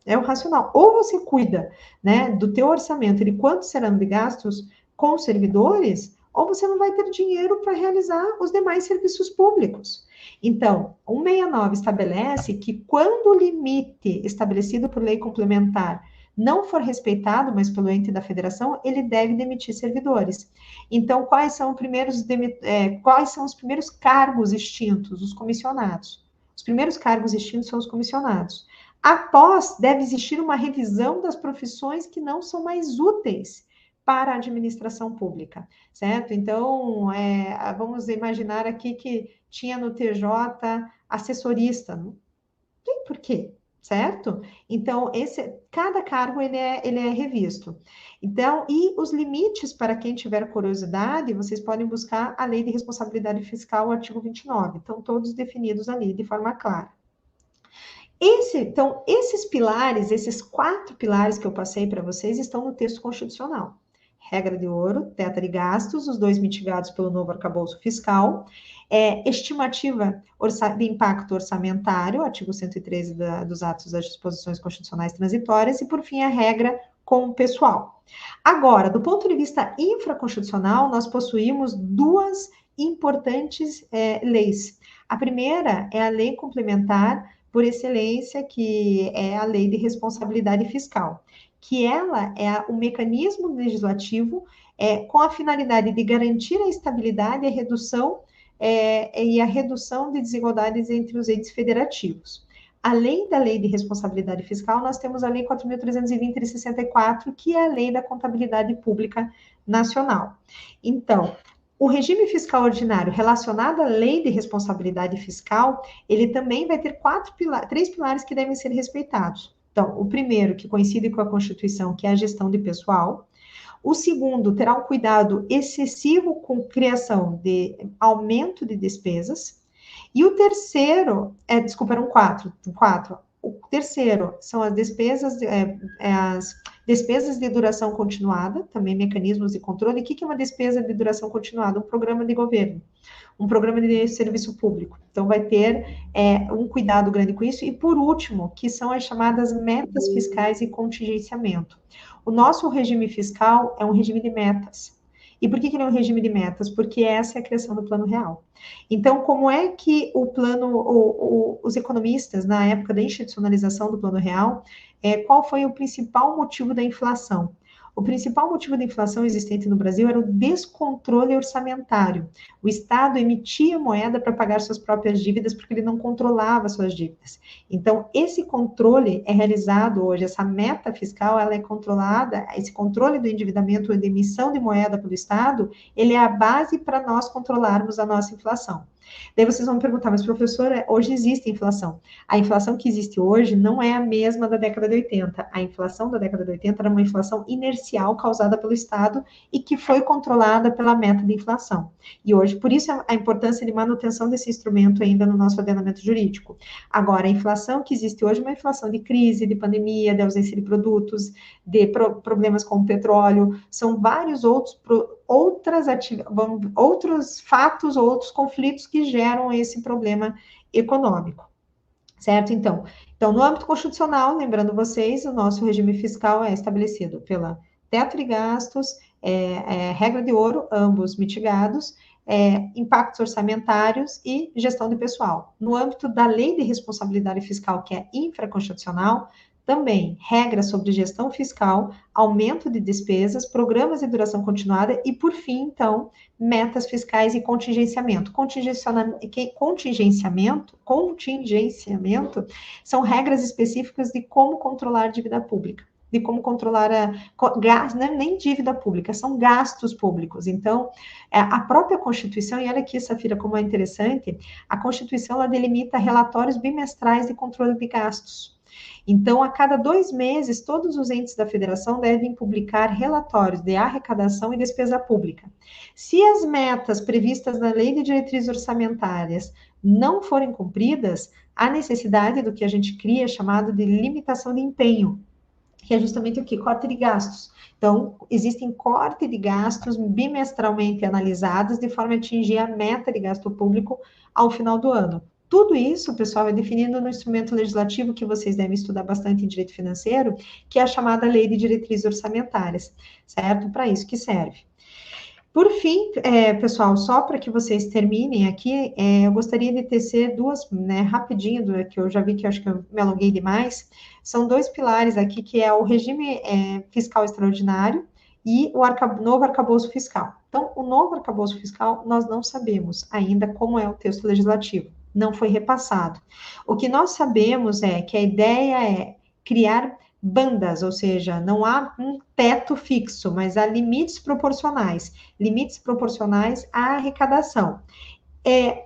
É o racional. Ou você cuida, né, do teu orçamento, de quanto serão de gastos com servidores, ou você não vai ter dinheiro para realizar os demais serviços públicos. Então, 169 estabelece que quando o limite estabelecido por lei complementar não for respeitado, mas pelo ente da federação, ele deve demitir servidores. Então, quais são os primeiros cargos extintos? Os comissionados. Os primeiros cargos extintos são os comissionados. Após, deve existir uma revisão das profissões que não são mais úteis para a administração pública, certo? Então, vamos imaginar aqui que tinha no TJ assessorista. Não tem porquê, certo? Então, cada cargo ele é revisto. Então, e os limites, para quem tiver curiosidade, vocês podem buscar a Lei de Responsabilidade Fiscal, o artigo 29. Estão todos definidos ali de forma clara. Então, esses pilares, esses 4 pilares que eu passei para vocês, estão no texto constitucional. Regra de ouro, teto de gastos, os 2 mitigados pelo novo arcabouço fiscal, estimativa de impacto orçamentário, artigo 113 dos atos das disposições constitucionais transitórias, e, por fim, a regra com o pessoal. Agora, do ponto de vista infraconstitucional, nós possuímos 2 importantes leis. A primeira é a lei complementar por excelência, que é a Lei de Responsabilidade Fiscal, que ela é o mecanismo legislativo com a finalidade de garantir a estabilidade e a redução de desigualdades entre os entes federativos. Além da Lei de Responsabilidade Fiscal, nós temos a Lei 4.320 de 64, que é a Lei da Contabilidade Pública Nacional. Então, o regime fiscal ordinário relacionado à lei de responsabilidade fiscal, ele também vai ter 3 pilares que devem ser respeitados. Então, o primeiro, que coincide com a Constituição, que é a gestão de pessoal. O segundo, terá um cuidado excessivo com criação de aumento de despesas. E o terceiro, desculpa, eram quatro. O terceiro são as despesas de duração continuada, também mecanismos de controle. O que é uma despesa de duração continuada? Um programa de governo, um programa de serviço público. Então, vai ter um cuidado grande com isso. E, por último, que são as chamadas metas fiscais e contingenciamento. O nosso regime fiscal é um regime de metas. E por que ele é um regime de metas? Porque essa é a criação do Plano Real. Então, como é que os economistas, na época da institucionalização do Plano Real, qual foi o principal motivo da inflação? O principal motivo da inflação existente no Brasil era o descontrole orçamentário. O Estado emitia moeda para pagar suas próprias dívidas porque ele não controlava suas dívidas. Então, esse controle é realizado hoje, essa meta fiscal, ela é controlada, esse controle do endividamento e da emissão de moeda pelo Estado, ele é a base para nós controlarmos a nossa inflação. Daí vocês vão me perguntar, mas professora, hoje existe inflação. A inflação que existe hoje não é a mesma da década de 80. A inflação da década de 80 era uma inflação inercial causada pelo Estado e que foi controlada pela meta de inflação. E hoje, por isso a importância de manutenção desse instrumento ainda no nosso ordenamento jurídico. Agora, a inflação que existe hoje é uma inflação de crise, de pandemia, de ausência de produtos, de problemas com o petróleo, são vários outros fatos, outros conflitos que geram esse problema econômico, certo? Então, no âmbito constitucional, lembrando vocês, o nosso regime fiscal é estabelecido pela teto de gastos, regra de ouro, ambos mitigados, impactos orçamentários e gestão de pessoal. No âmbito da lei de responsabilidade fiscal, que é infraconstitucional, também regras sobre gestão fiscal, aumento de despesas, programas de duração continuada e, por fim, então, metas fiscais e contingenciamento. Contingenciamento são regras específicas de como controlar a dívida pública, de como controlar não é nem dívida pública, são gastos públicos. Então, a própria Constituição, e olha aqui, Safira, como é interessante, a Constituição, ela delimita relatórios bimestrais de controle de gastos. Então, a cada 2 meses, todos os entes da federação devem publicar relatórios de arrecadação e despesa pública. Se as metas previstas na Lei de Diretrizes Orçamentárias não forem cumpridas, há necessidade do que a gente cria, chamado de limitação de empenho, que é justamente o que? Corte de gastos. Então, existem corte de gastos bimestralmente analisados de forma a atingir a meta de gasto público ao final do ano. Tudo isso, pessoal, é definido no instrumento legislativo que vocês devem estudar bastante em direito financeiro, que é a chamada Lei de Diretrizes Orçamentárias, certo? Para isso que serve. Por fim, pessoal, só para que vocês terminem aqui, eu gostaria de tecer duas, rapidinho, que eu já vi que eu acho que eu me alonguei demais, são 2 pilares aqui, que é o regime fiscal extraordinário e o novo arcabouço fiscal. Então, o novo arcabouço fiscal, nós não sabemos ainda como é o texto legislativo, não foi repassado. O que nós sabemos é que a ideia é criar bandas, ou seja, não há um teto fixo, mas há limites proporcionais à arrecadação.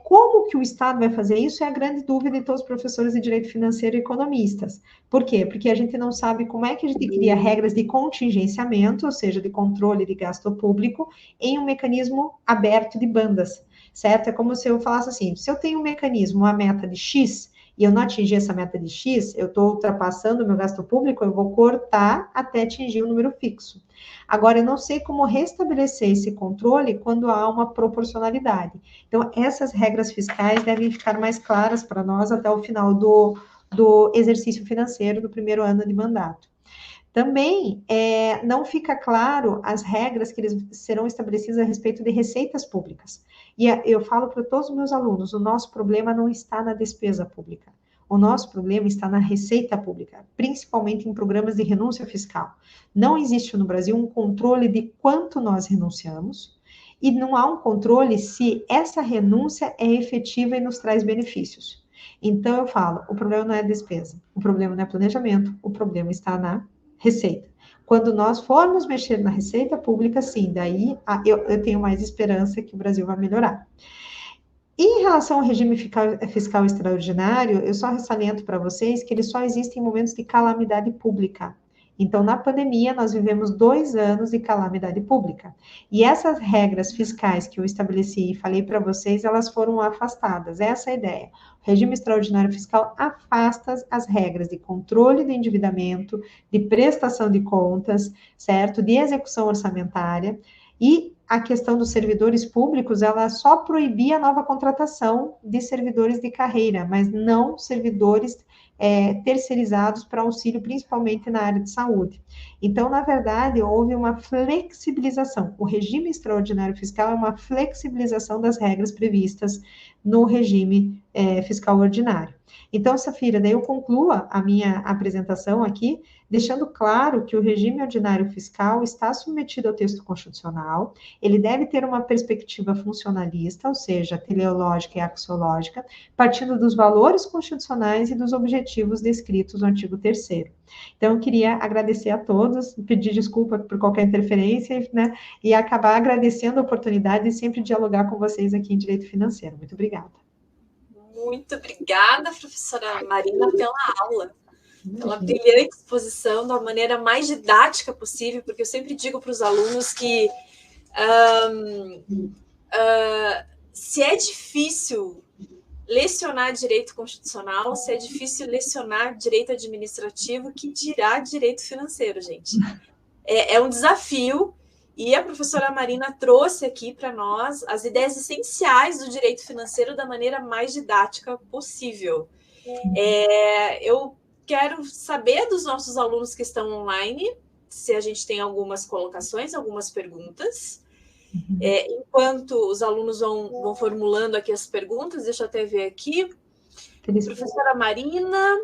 Como que o Estado vai fazer isso é a grande dúvida de todos os professores de direito financeiro e economistas. Por quê? Porque a gente não sabe como é que a gente cria regras de contingenciamento, ou seja, de controle de gasto público, em um mecanismo aberto de bandas, certo? É como se eu falasse assim, se eu tenho um mecanismo, uma meta de X, e eu não atingir essa meta de X, eu estou ultrapassando o meu gasto público, eu vou cortar até atingir um número fixo. Agora, eu não sei como restabelecer esse controle quando há uma proporcionalidade. Então, essas regras fiscais devem ficar mais claras para nós até o final do exercício financeiro do primeiro ano de mandato. Também não fica claro as regras que eles serão estabelecidas a respeito de receitas públicas. E eu falo para todos os meus alunos, o nosso problema não está na despesa pública. O nosso problema está na receita pública, principalmente em programas de renúncia fiscal. Não existe no Brasil um controle de quanto nós renunciamos e não há um controle se essa renúncia é efetiva e nos traz benefícios. Então, eu falo, o problema não é a despesa, o problema não é planejamento, o problema está na receita. Quando nós formos mexer na receita pública, sim, daí eu tenho mais esperança que o Brasil vai melhorar. Em relação ao regime fiscal extraordinário, eu só ressalento para vocês que ele só existe em momentos de calamidade pública. Então, na pandemia, nós vivemos 2 anos de calamidade pública. E essas regras fiscais que eu estabeleci e falei para vocês, elas foram afastadas. Essa é a ideia. O regime extraordinário fiscal afasta as regras de controle do endividamento, de prestação de contas, certo? De execução orçamentária. E a questão dos servidores públicos, ela só proibia a nova contratação de servidores de carreira, mas não servidores terceirizados para auxílio, principalmente na área de saúde. Então, na verdade, houve uma flexibilização. O regime extraordinário fiscal é uma flexibilização das regras previstas no regime fiscal ordinário. Então, Safira, daí eu concluo a minha apresentação aqui, deixando claro que o regime ordinário fiscal está submetido ao texto constitucional, ele deve ter uma perspectiva funcionalista, ou seja, teleológica e axiológica, partindo dos valores constitucionais e dos objetivos descritos no artigo 3º. Então, eu queria agradecer a todos, pedir desculpa por qualquer interferência, né, e acabar agradecendo a oportunidade de sempre dialogar com vocês aqui em Direito Financeiro. Muito obrigada. Muito obrigada, professora Marina, pela aula, pela brilhante exposição, da maneira mais didática possível, porque eu sempre digo para os alunos que se é difícil lecionar direito constitucional, se é difícil lecionar direito administrativo, que dirá direito financeiro, gente. É um desafio, e a professora Marina trouxe aqui para nós as ideias essenciais do direito financeiro da maneira mais didática possível. Eu quero saber dos nossos alunos que estão online, se a gente tem algumas colocações, algumas perguntas. Enquanto os alunos vão formulando aqui as perguntas, deixa eu até ver aqui. Professora Marina,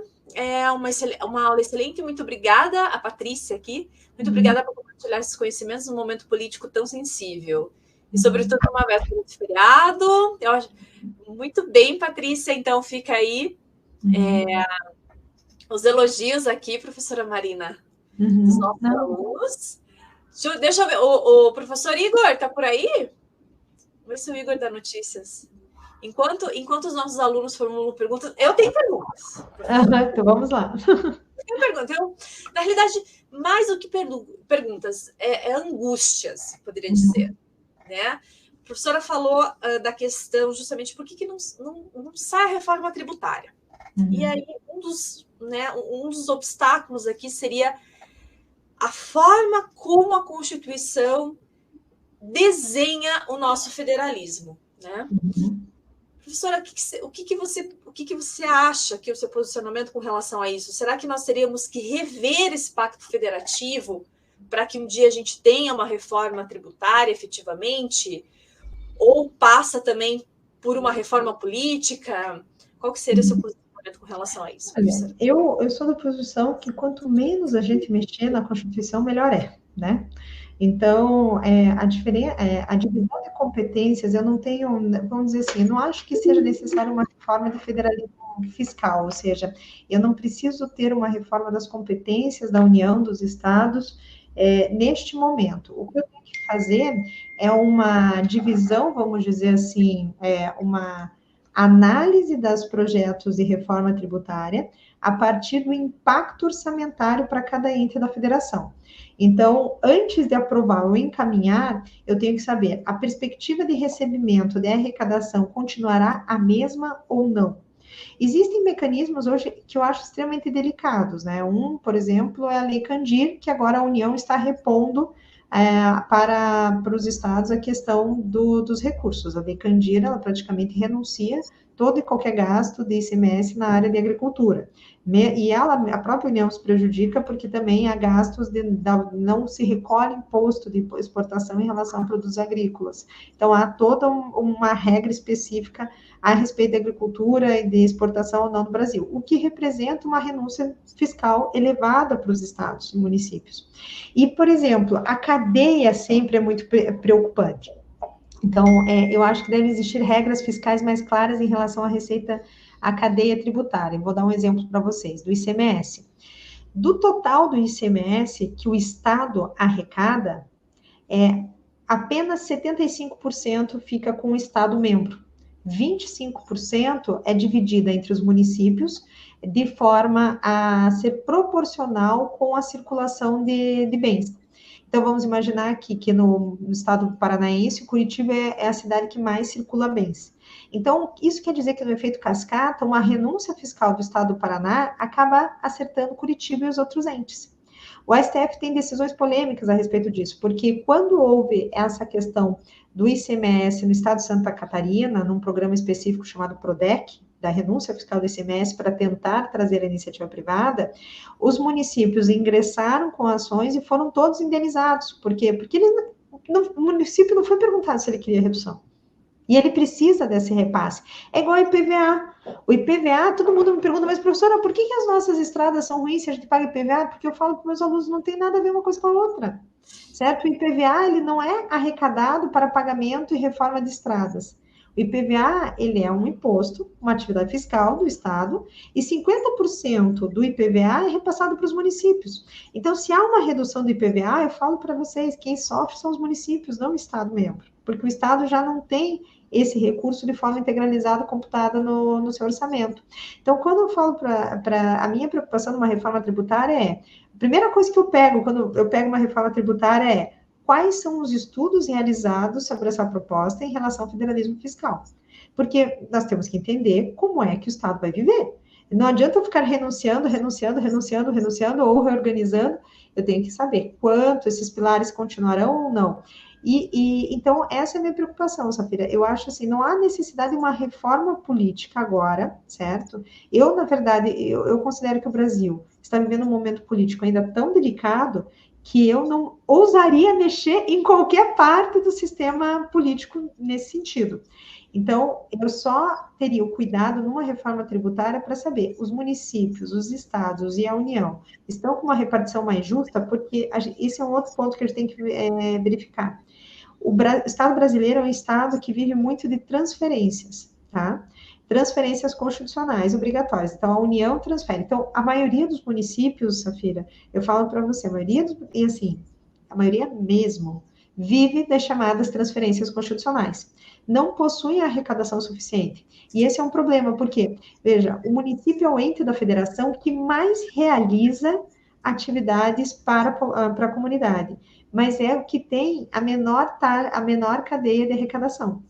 uma aula excelente, muito obrigada. A Patrícia aqui, muito obrigada por compartilhar esses conhecimentos num momento político tão sensível. E, sobretudo, uma véspera de feriado. Eu acho muito bem, Patrícia, então fica aí os elogios aqui, professora Marina, dos nossos alunos. Deixa eu ver, o professor Igor está por aí? Vamos ver se o Igor dá notícias. Enquanto os nossos alunos formulam perguntas, eu tenho perguntas. Então vamos lá. Eu tenho perguntas. Na realidade, mais do que perguntas, angústias, poderia dizer. Né? A professora falou da questão justamente por que não sai a reforma tributária. E aí, um dos obstáculos aqui seria a forma como a Constituição desenha o nosso federalismo, né? Professora, o que você acha que é o seu posicionamento com relação a isso? Será que nós teríamos que rever esse pacto federativo para que um dia a gente tenha uma reforma tributária efetivamente? Ou passa também por uma reforma política? Qual que seria o seu posicionamento com relação a isso, professora? Eu sou da posição que quanto menos a gente mexer na Constituição, melhor é, né? Então, a divisão de competências, eu não tenho, vamos dizer assim, eu não acho que seja necessária uma reforma de federalismo fiscal, ou seja, eu não preciso ter uma reforma das competências da União, dos estados, neste momento. O que eu tenho que fazer é uma divisão, vamos dizer assim, uma análise dos projetos de reforma tributária a partir do impacto orçamentário para cada ente da federação. Então, antes de aprovar ou encaminhar, eu tenho que saber, a perspectiva de recebimento, de arrecadação, continuará a mesma ou não? Existem mecanismos hoje que eu acho extremamente delicados, né? Por exemplo, é a Lei Candir, que agora a União está repondo para os estados a questão dos recursos. A Lei Candir, ela praticamente renuncia todo e qualquer gasto de ICMS na área de agricultura. E a própria União se prejudica porque também há gastos não se recolhe imposto de exportação em relação a produtos agrícolas. Então, há toda uma regra específica a respeito da agricultura e de exportação ou não no Brasil, o que representa uma renúncia fiscal elevada para os estados e municípios. E, por exemplo, a cadeia sempre é muito preocupante. Então, eu acho que devem existir regras fiscais mais claras em relação à receita, à cadeia tributária. Vou dar um exemplo para vocês, do ICMS. Do total do ICMS que o Estado arrecada, apenas 75% fica com o Estado membro. 25% é dividida entre os municípios, de forma a ser proporcional com a circulação de bens. Então, vamos imaginar aqui que no estado paranaense, Curitiba é a cidade que mais circula bens. Então, isso quer dizer que no efeito cascata, uma renúncia fiscal do estado do Paraná acaba acertando Curitiba e os outros entes. O STF tem decisões polêmicas a respeito disso, porque quando houve essa questão do ICMS no estado de Santa Catarina, num programa específico chamado PRODEC, da renúncia fiscal do ICMS para tentar trazer a iniciativa privada, os municípios ingressaram com ações e foram todos indenizados. Por quê? Porque o município não foi perguntado se ele queria redução. E ele precisa desse repasse. É igual ao IPVA. O IPVA, todo mundo me pergunta, mas professora, por que as nossas estradas são ruins se a gente paga IPVA? Porque eu falo para os meus alunos, não tem nada a ver uma coisa com a outra. Certo? O IPVA, ele não é arrecadado para pagamento e reforma de estradas. O IPVA, ele é um imposto, uma atividade fiscal do Estado, e 50% do IPVA é repassado para os municípios. Então, se há uma redução do IPVA, eu falo para vocês, quem sofre são os municípios, não o Estado membro, porque o Estado já não tem esse recurso de forma integralizada, computada no seu orçamento. Então, quando eu falo a minha preocupação numa reforma tributária a primeira coisa que eu pego, quando eu pego uma reforma tributária quais são os estudos realizados sobre essa proposta em relação ao federalismo fiscal. Porque nós temos que entender como é que o Estado vai viver. Não adianta eu ficar renunciando ou reorganizando, eu tenho que saber quanto esses pilares continuarão ou não. Então, essa é a minha preocupação, Safira. Eu acho assim, não há necessidade de uma reforma política agora, certo? Eu, na verdade, eu considero que o Brasil está vivendo um momento político ainda tão delicado que eu não ousaria mexer em qualquer parte do sistema político nesse sentido. Então, eu só teria o cuidado numa reforma tributária para saber os municípios, os estados e a União estão com uma repartição mais justa, porque esse é um outro ponto que a gente tem que verificar. O Estado brasileiro é um Estado que vive muito de transferências, tá? Transferências constitucionais obrigatórias. Então, a União transfere. Então, a maioria dos municípios, Safira, eu falo para você, a maioria mesmo, vive das chamadas transferências constitucionais. Não possui a arrecadação suficiente. E esse é um problema, porque, veja, o município é o ente da federação que mais realiza atividades para a comunidade, mas é o que tem a menor cadeia de arrecadação,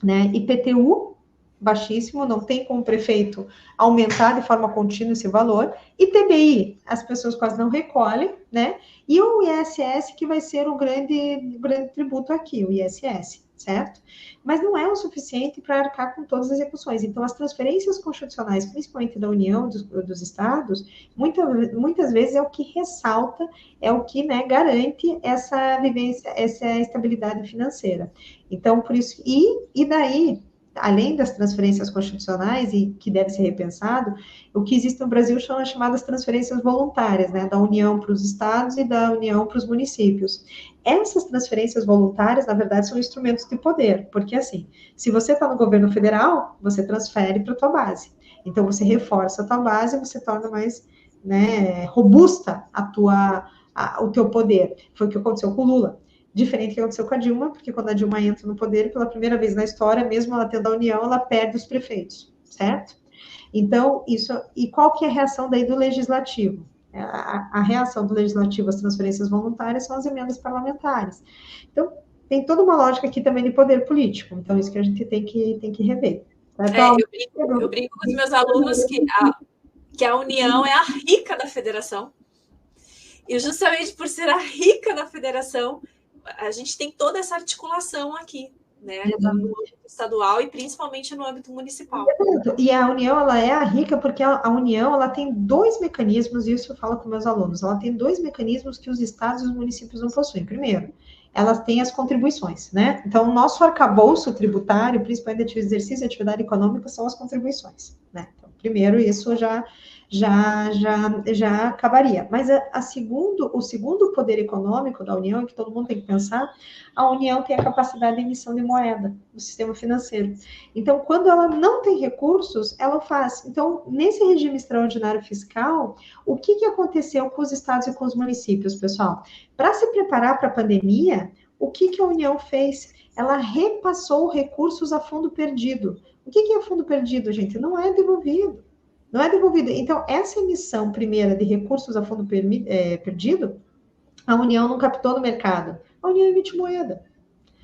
né? IPTU, baixíssimo, não tem como o prefeito aumentar de forma contínua esse valor, e TBI, as pessoas quase não recolhem, né? E o ISS, que vai ser o grande tributo aqui, o ISS, certo? Mas não é o suficiente para arcar com todas as execuções. Então, as transferências constitucionais, principalmente da União, dos estados, muitas vezes é o que ressalta, é o que, né, garante essa vivência, essa estabilidade financeira. Então, por isso, e daí, além das transferências constitucionais, e que deve ser repensado, o que existe no Brasil são as chamadas transferências voluntárias, né, da União para os estados e da União para os municípios. Essas transferências voluntárias, na verdade, são instrumentos de poder, porque assim, se você está no governo federal, você transfere para a tua base. Então, você reforça a tua base, você torna mais, né, robusta o teu poder. Foi o que aconteceu com o Lula. Diferente do que aconteceu com a Dilma, porque quando a Dilma entra no poder, pela primeira vez na história, mesmo ela tendo a União, ela perde os prefeitos, certo? Então, e qual que é a reação daí do Legislativo? A reação do Legislativo às transferências voluntárias são as emendas parlamentares. Então, tem toda uma lógica aqui também de poder político, então isso que a gente tem que rever. Eu brinco com os meus alunos que a União é a rica da federação, e justamente por ser a rica da federação, a gente tem toda essa articulação aqui, né, no âmbito estadual e principalmente no âmbito municipal. E a União, ela é a rica porque a União, ela tem dois mecanismos, e isso eu falo com meus alunos, ela tem dois mecanismos que os estados e os municípios não possuem. Primeiro, elas têm as contribuições, né? Então, o nosso arcabouço tributário, principalmente de exercício de atividade econômica, são as contribuições, né? Então, primeiro, isso já acabaria. Mas o segundo poder econômico da União, que todo mundo tem que pensar, a União tem a capacidade de emissão de moeda no sistema financeiro. Então, quando ela não tem recursos, ela faz. Então, nesse regime extraordinário fiscal, o que aconteceu com os estados e com os municípios, pessoal? Para se preparar para a pandemia, O que a União fez? Ela repassou recursos a fundo perdido. O que é fundo perdido, gente? Não é devolvido. Não é devolvido. Então, essa emissão primeira de recursos a fundo perdido, a União não captou no mercado. A União emite moeda.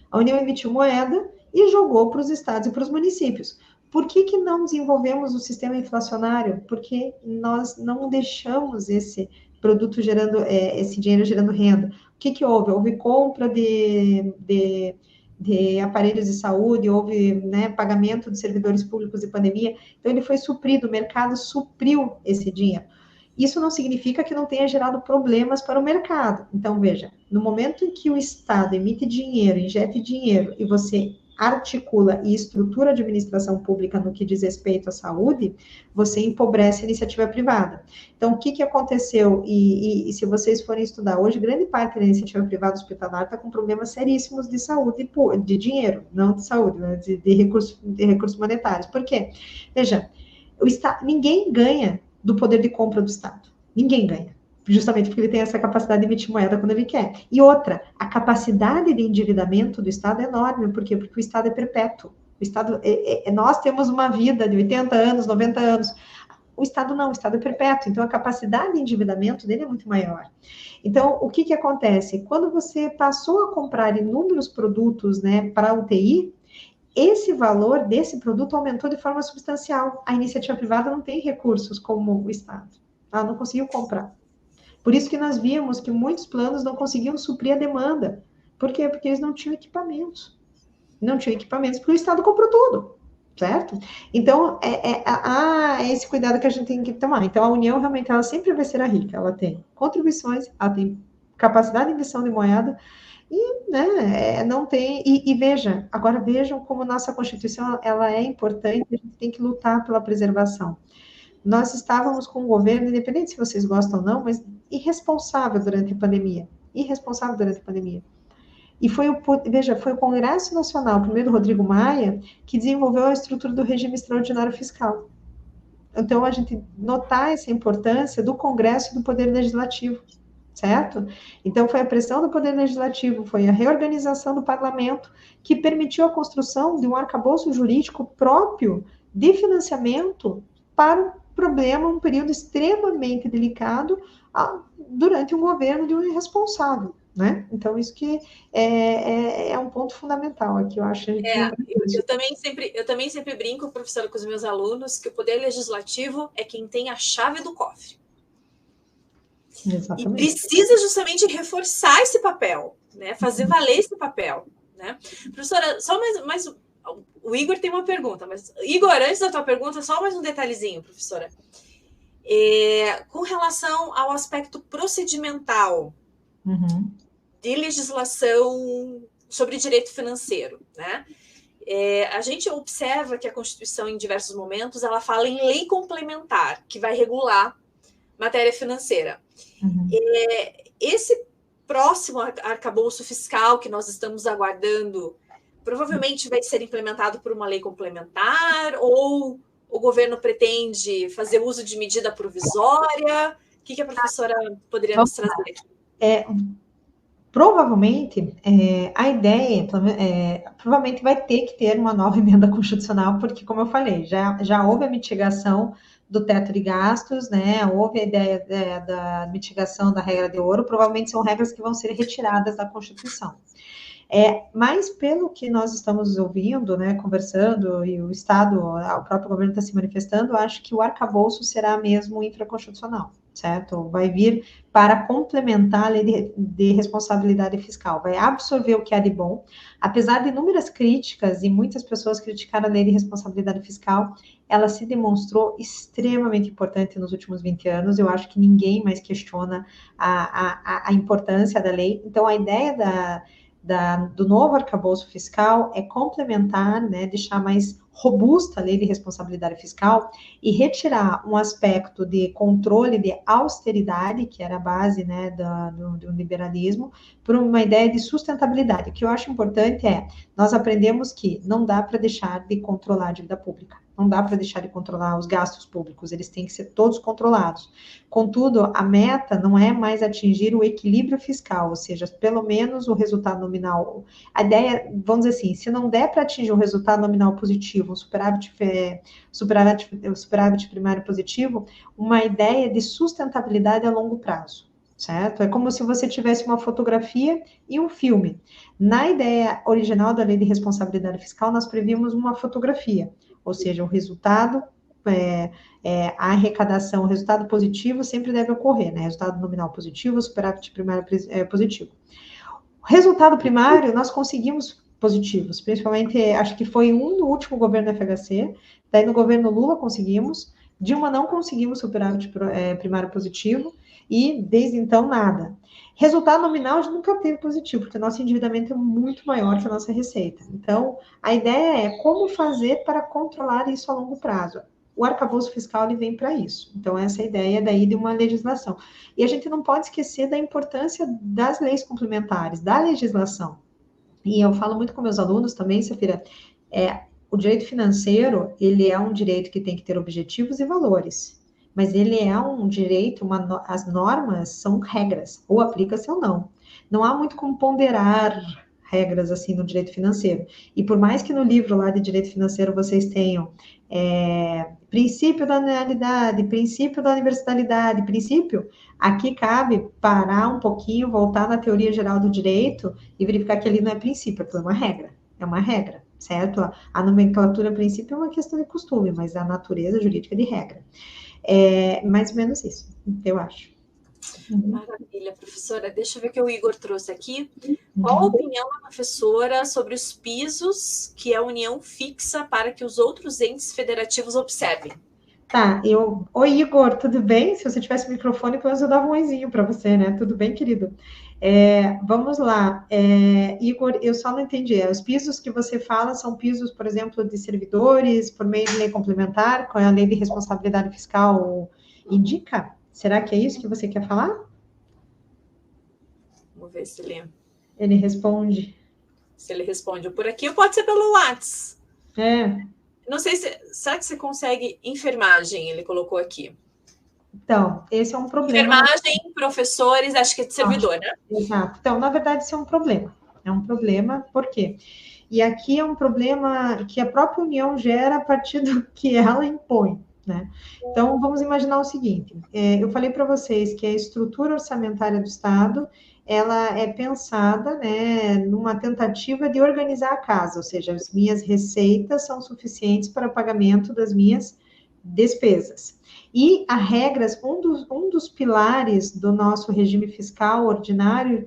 A União emitiu moeda e jogou para os estados e para os municípios. Por que não desenvolvemos o sistema inflacionário? Porque nós não deixamos esse produto gerando, esse dinheiro gerando renda. O que houve? Houve compra de aparelhos de saúde, houve, né, pagamento de servidores públicos de pandemia, então ele foi suprido, o mercado supriu esse dinheiro. Isso não significa que não tenha gerado problemas para o mercado. Então, veja, no momento em que o Estado emite dinheiro, injeta dinheiro, e você articula e estrutura a administração pública no que diz respeito à saúde, você empobrece a iniciativa privada. Então, o que aconteceu? E se vocês forem estudar, hoje, grande parte da iniciativa privada hospitalar está com problemas seríssimos de saúde, de dinheiro, não de saúde, né, de recursos monetários. Por quê? Veja, ninguém ganha do poder de compra do Estado. Ninguém ganha. Justamente porque ele tem essa capacidade de emitir moeda quando ele quer. E outra, a capacidade de endividamento do Estado é enorme. Por quê? Porque o Estado é perpétuo. O Estado, nós temos uma vida de 80 anos, 90 anos. O Estado não, o Estado é perpétuo. Então, a capacidade de endividamento dele é muito maior. Então, o que acontece? Quando você passou a comprar inúmeros produtos, né, para a UTI, esse valor desse produto aumentou de forma substancial. A iniciativa privada não tem recursos como o Estado. Ela não conseguiu comprar. Por isso que nós vimos que muitos planos não conseguiam suprir a demanda. Por quê? Porque eles não tinham equipamentos. Não tinham equipamentos porque o Estado comprou tudo, certo? Então, esse cuidado que a gente tem que tomar. Então, a União, realmente, ela sempre vai ser a rica. Ela tem contribuições, ela tem capacidade de emissão de moeda, e, né, não tem, e veja, agora vejam como nossa Constituição, ela é importante, a gente tem que lutar pela preservação. Nós estávamos com um governo, independente se vocês gostam ou não, mas irresponsável durante a pandemia, irresponsável durante a pandemia. E foi o Congresso Nacional, primeiro Rodrigo Maia, que desenvolveu a estrutura do regime extraordinário fiscal. Então, a gente notar essa importância do Congresso e do Poder Legislativo, certo? Então, foi a pressão do Poder Legislativo, foi a reorganização do parlamento que permitiu a construção de um arcabouço jurídico próprio de financiamento para um problema, um período extremamente delicado durante um governo de um irresponsável, né? Então, isso que é um ponto fundamental aqui, eu acho. Eu também sempre brinco, professora, com os meus alunos, que o Poder Legislativo é quem tem a chave do cofre. Exatamente. E precisa justamente reforçar esse papel, né? Fazer valer esse papel, né? Professora, só mais o Igor tem uma pergunta, mas Igor, antes da tua pergunta, só mais um detalhezinho, professora. Com relação ao aspecto procedimental de legislação sobre direito financeiro, né? A gente observa que a Constituição, em diversos momentos, ela fala em lei complementar, que vai regular matéria financeira. Esse próximo arcabouço fiscal que nós estamos aguardando provavelmente vai ser implementado por uma lei complementar, ou o governo pretende fazer uso de medida provisória? O que a professora poderia nos trazer aqui? Provavelmente, a ideia, provavelmente vai ter que ter uma nova emenda constitucional, porque, como eu falei, já houve a mitigação do teto de gastos, né? Houve a ideia da mitigação da regra de ouro, provavelmente são regras que vão ser retiradas da Constituição. Mas pelo que nós estamos ouvindo, né, conversando, e o Estado, o próprio governo está se manifestando, acho que o arcabouço será mesmo infraconstitucional, certo? Vai vir para complementar a lei de responsabilidade fiscal, vai absorver o que há de bom, apesar de inúmeras críticas, e muitas pessoas criticaram a lei de responsabilidade fiscal, ela se demonstrou extremamente importante nos últimos 20 anos, eu acho que ninguém mais questiona a importância da lei, então a ideia do novo arcabouço fiscal é complementar, né, deixar mais robusta a lei de responsabilidade fiscal e retirar um aspecto de controle de austeridade, que era a base, né, do liberalismo, por uma ideia de sustentabilidade. O que eu acho importante é, nós aprendemos que não dá para deixar de controlar a dívida pública, não dá para deixar de controlar os gastos públicos, eles têm que ser todos controlados. Contudo, a meta não é mais atingir o equilíbrio fiscal, ou seja, pelo menos o resultado nominal. A ideia, vamos dizer assim, se não der para atingir um resultado nominal positivo, um superávit primário positivo, uma ideia de sustentabilidade a longo prazo, certo? É como se você tivesse uma fotografia e um filme. Na ideia original da lei de responsabilidade fiscal, nós prevíamos uma fotografia, ou seja, o resultado, a arrecadação, o resultado positivo sempre deve ocorrer, né? Resultado nominal positivo, superávit primário positivo. O resultado primário, nós conseguimos positivos, principalmente, acho que foi no último governo do FHC, daí no governo Lula conseguimos, Dilma não conseguimos superávit primário positivo, e desde então nada. Resultado nominal a gente nunca teve positivo, porque o nosso endividamento é muito maior que a nossa receita. Então, a ideia é como fazer para controlar isso a longo prazo. O arcabouço fiscal ele vem para isso. Então, essa é a ideia daí de uma legislação. E a gente não pode esquecer da importância das leis complementares, da legislação. E eu falo muito com meus alunos também, Safira, o direito financeiro, ele é um direito que tem que ter objetivos e valores. Mas ele é um direito, as normas são regras, ou aplica-se ou não. Não há muito como ponderar regras assim no direito financeiro. E por mais que no livro lá de direito financeiro vocês tenham princípio da anualidade, princípio da universalidade, princípio, aqui cabe parar um pouquinho, voltar na teoria geral do direito e verificar que ali não é princípio, aquilo é uma regra, certo? A nomenclatura princípio é uma questão de costume, mas a natureza jurídica é de regra. É mais ou menos isso, eu acho. Maravilha, professora. Deixa eu ver o que o Igor trouxe aqui. Qual a opinião da professora sobre os pisos que a União fixa para que os outros entes federativos observem? Tá, Oi, Igor, tudo bem? Se você tivesse microfone, pelo menos eu dava um oizinho para você, né? Tudo bem, querido? Vamos lá. Igor, eu só não entendi. Os pisos que você fala são pisos, por exemplo, de servidores, por meio de lei complementar, com a lei de responsabilidade fiscal indica? Será que é isso que você quer falar? Vamos ver se ele responde. Se ele responde por aqui, ou pode ser pelo WhatsApp. Não sei será que você consegue enfermagem, ele colocou aqui. Então, esse é um problema. Enfermagem, professores, acho que é de servidor, né? Exato. Então, na verdade, isso é um problema. É um problema, por quê? E aqui é um problema que a própria União gera a partir do que ela impõe, né? Então, vamos imaginar o seguinte, eu falei para vocês que a estrutura orçamentária do Estado, ela é pensada, né, numa tentativa de organizar a casa, ou seja, as minhas receitas são suficientes para o pagamento das minhas despesas. E a regras, um dos pilares do nosso regime fiscal ordinário,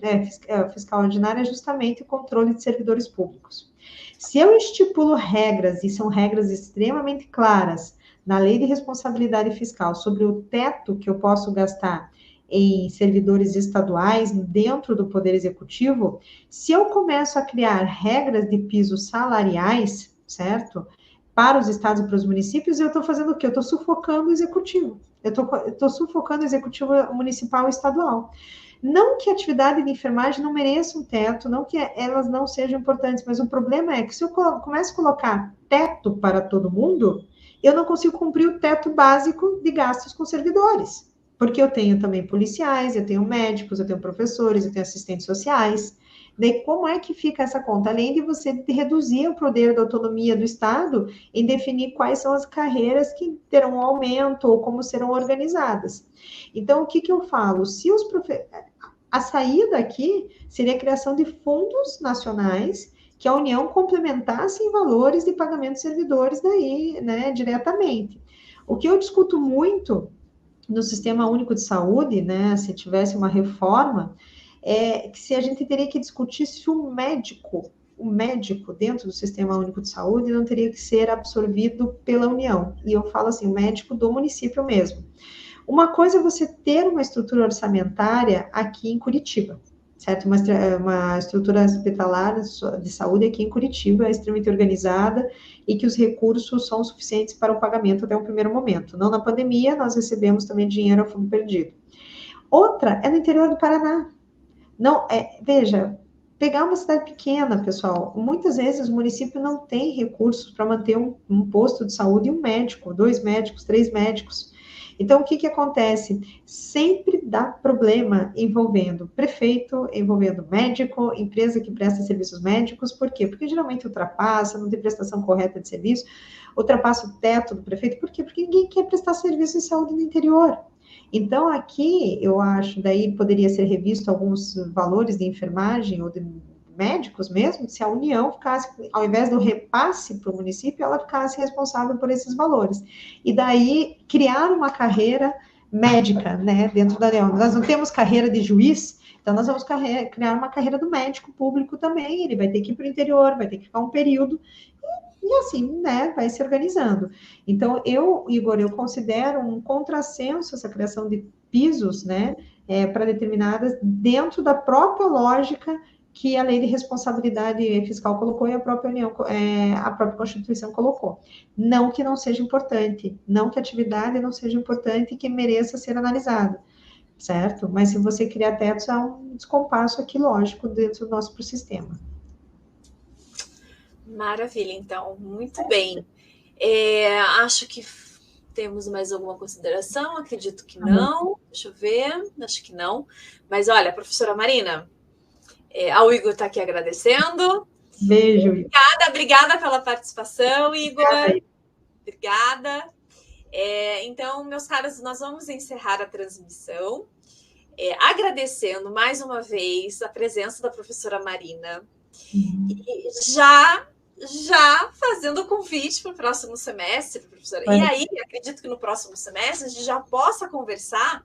fiscal ordinário é justamente o controle de servidores públicos. Se eu estipulo regras, e são regras extremamente claras, na lei de responsabilidade fiscal, sobre o teto que eu posso gastar em servidores estaduais dentro do Poder Executivo, se eu começo a criar regras de pisos salariais, certo? Para os estados e para os municípios, eu estou fazendo o quê? Eu estou sufocando o executivo. Eu estou sufocando o executivo municipal e estadual. Não que a atividade de enfermagem não mereça um teto, não que elas não sejam importantes, mas o problema é que se eu começo a colocar teto para todo mundo, eu não consigo cumprir o teto básico de gastos com servidores. Porque eu tenho também policiais, eu tenho médicos, eu tenho professores, eu tenho assistentes sociais. Daí, como é que fica essa conta? Além de você reduzir o poder da autonomia do Estado em definir quais são as carreiras que terão um aumento ou como serão organizadas. Então, o que eu falo? A saída aqui seria a criação de fundos nacionais que a União complementasse em valores de pagamento de servidores daí, né, diretamente. O que eu discuto muito no Sistema Único de Saúde, né, se tivesse uma reforma, que se a gente teria que discutir se o médico dentro do Sistema Único de Saúde não teria que ser absorvido pela União. E eu falo assim, o médico do município mesmo. Uma coisa é você ter uma estrutura orçamentária aqui em Curitiba, certo? Uma estrutura hospitalar de saúde aqui em Curitiba, é extremamente organizada e que os recursos são suficientes para o pagamento até um primeiro momento. Não na pandemia, nós recebemos também dinheiro a fundo perdido. Outra é no interior do Paraná. Não, veja, pegar uma cidade pequena, pessoal, muitas vezes o município não tem recursos para manter um posto de saúde e um médico, 2 médicos, 3 médicos. Então, o que que acontece? Sempre dá problema envolvendo prefeito, envolvendo médico, empresa que presta serviços médicos. Por quê? Porque geralmente ultrapassa, não tem prestação correta de serviço, ultrapassa o teto do prefeito. Por quê? Porque ninguém quer prestar serviço de saúde no interior. Então, aqui, eu acho, daí poderia ser revisto alguns valores de enfermagem ou de médicos mesmo, se a União ficasse, ao invés do repasse para o município, ela ficasse responsável por esses valores. E daí, criar uma carreira médica, né, dentro da União. Nós não temos carreira de juiz, então nós vamos criar uma carreira do médico público também, ele vai ter que ir para o interior, vai ter que ficar um período, e assim, né, vai se organizando. Então, Igor, eu considero um contrassenso essa criação de pisos, né, para determinadas, dentro da própria lógica que a lei de responsabilidade fiscal colocou e a própria União, a própria Constituição colocou. Não que não seja importante, não que a atividade não seja importante e que mereça ser analisada, certo? Mas se você criar tetos, há um descompasso aqui, lógico, dentro do nosso sistema. Maravilha, então, muito bem. Acho que temos mais alguma consideração? Acredito que não. Deixa eu ver, acho que não. Mas olha, professora Marina, o Igor está aqui agradecendo. Beijo, Igor. Obrigada pela participação, Igor. Obrigada. Então, meus caros, nós vamos encerrar a transmissão, agradecendo mais uma vez a presença da professora Marina. E já fazendo o convite para o próximo semestre, professora. E aí, acredito que no próximo semestre a gente já possa conversar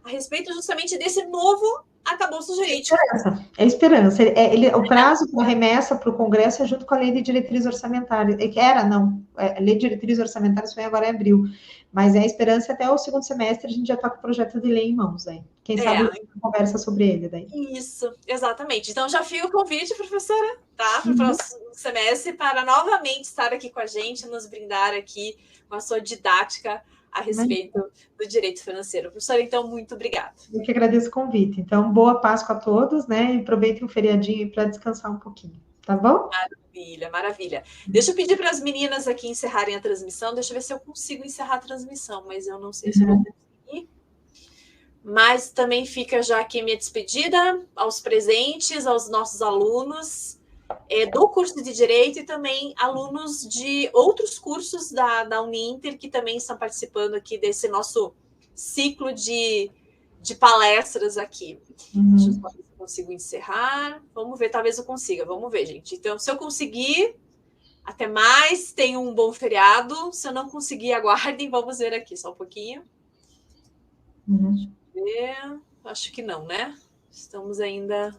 a respeito justamente desse novo arcabouço jurídico. É esperança. O prazo para remessa para o Congresso é junto com a lei de diretriz orçamentária. A lei de diretriz orçamentária foi agora em abril. Mas a esperança até o segundo semestre a gente já está com o projeto de lei em mãos. Aí. Quem sabe a gente conversa sobre ele daí. Isso, exatamente. Então já fica o convite, professora, tá? Para o próximo semestre, para novamente estar aqui com a gente, nos brindar aqui com a sua didática a respeito do direito financeiro. Professora, então, muito obrigada. Eu que agradeço o convite. Então, boa Páscoa a todos, né? E aproveitem o feriadinho para descansar um pouquinho, tá bom? Maravilha, maravilha. Deixa eu pedir para as meninas aqui encerrarem a transmissão. Deixa eu ver se eu consigo encerrar a transmissão, mas eu não sei se eu vou conseguir. Mas também fica já aqui minha despedida aos presentes, aos nossos alunos do curso de Direito e também alunos de outros cursos da Uninter que também estão participando aqui desse nosso ciclo de palestras aqui. Deixa eu só ver se eu consigo encerrar. Vamos ver, talvez eu consiga. Vamos ver, gente. Então, se eu conseguir, até mais. Tenham um bom feriado. Se eu não conseguir, aguardem. Vamos ver aqui só um pouquinho. Deixa eu ver. Acho que não, né? Estamos ainda...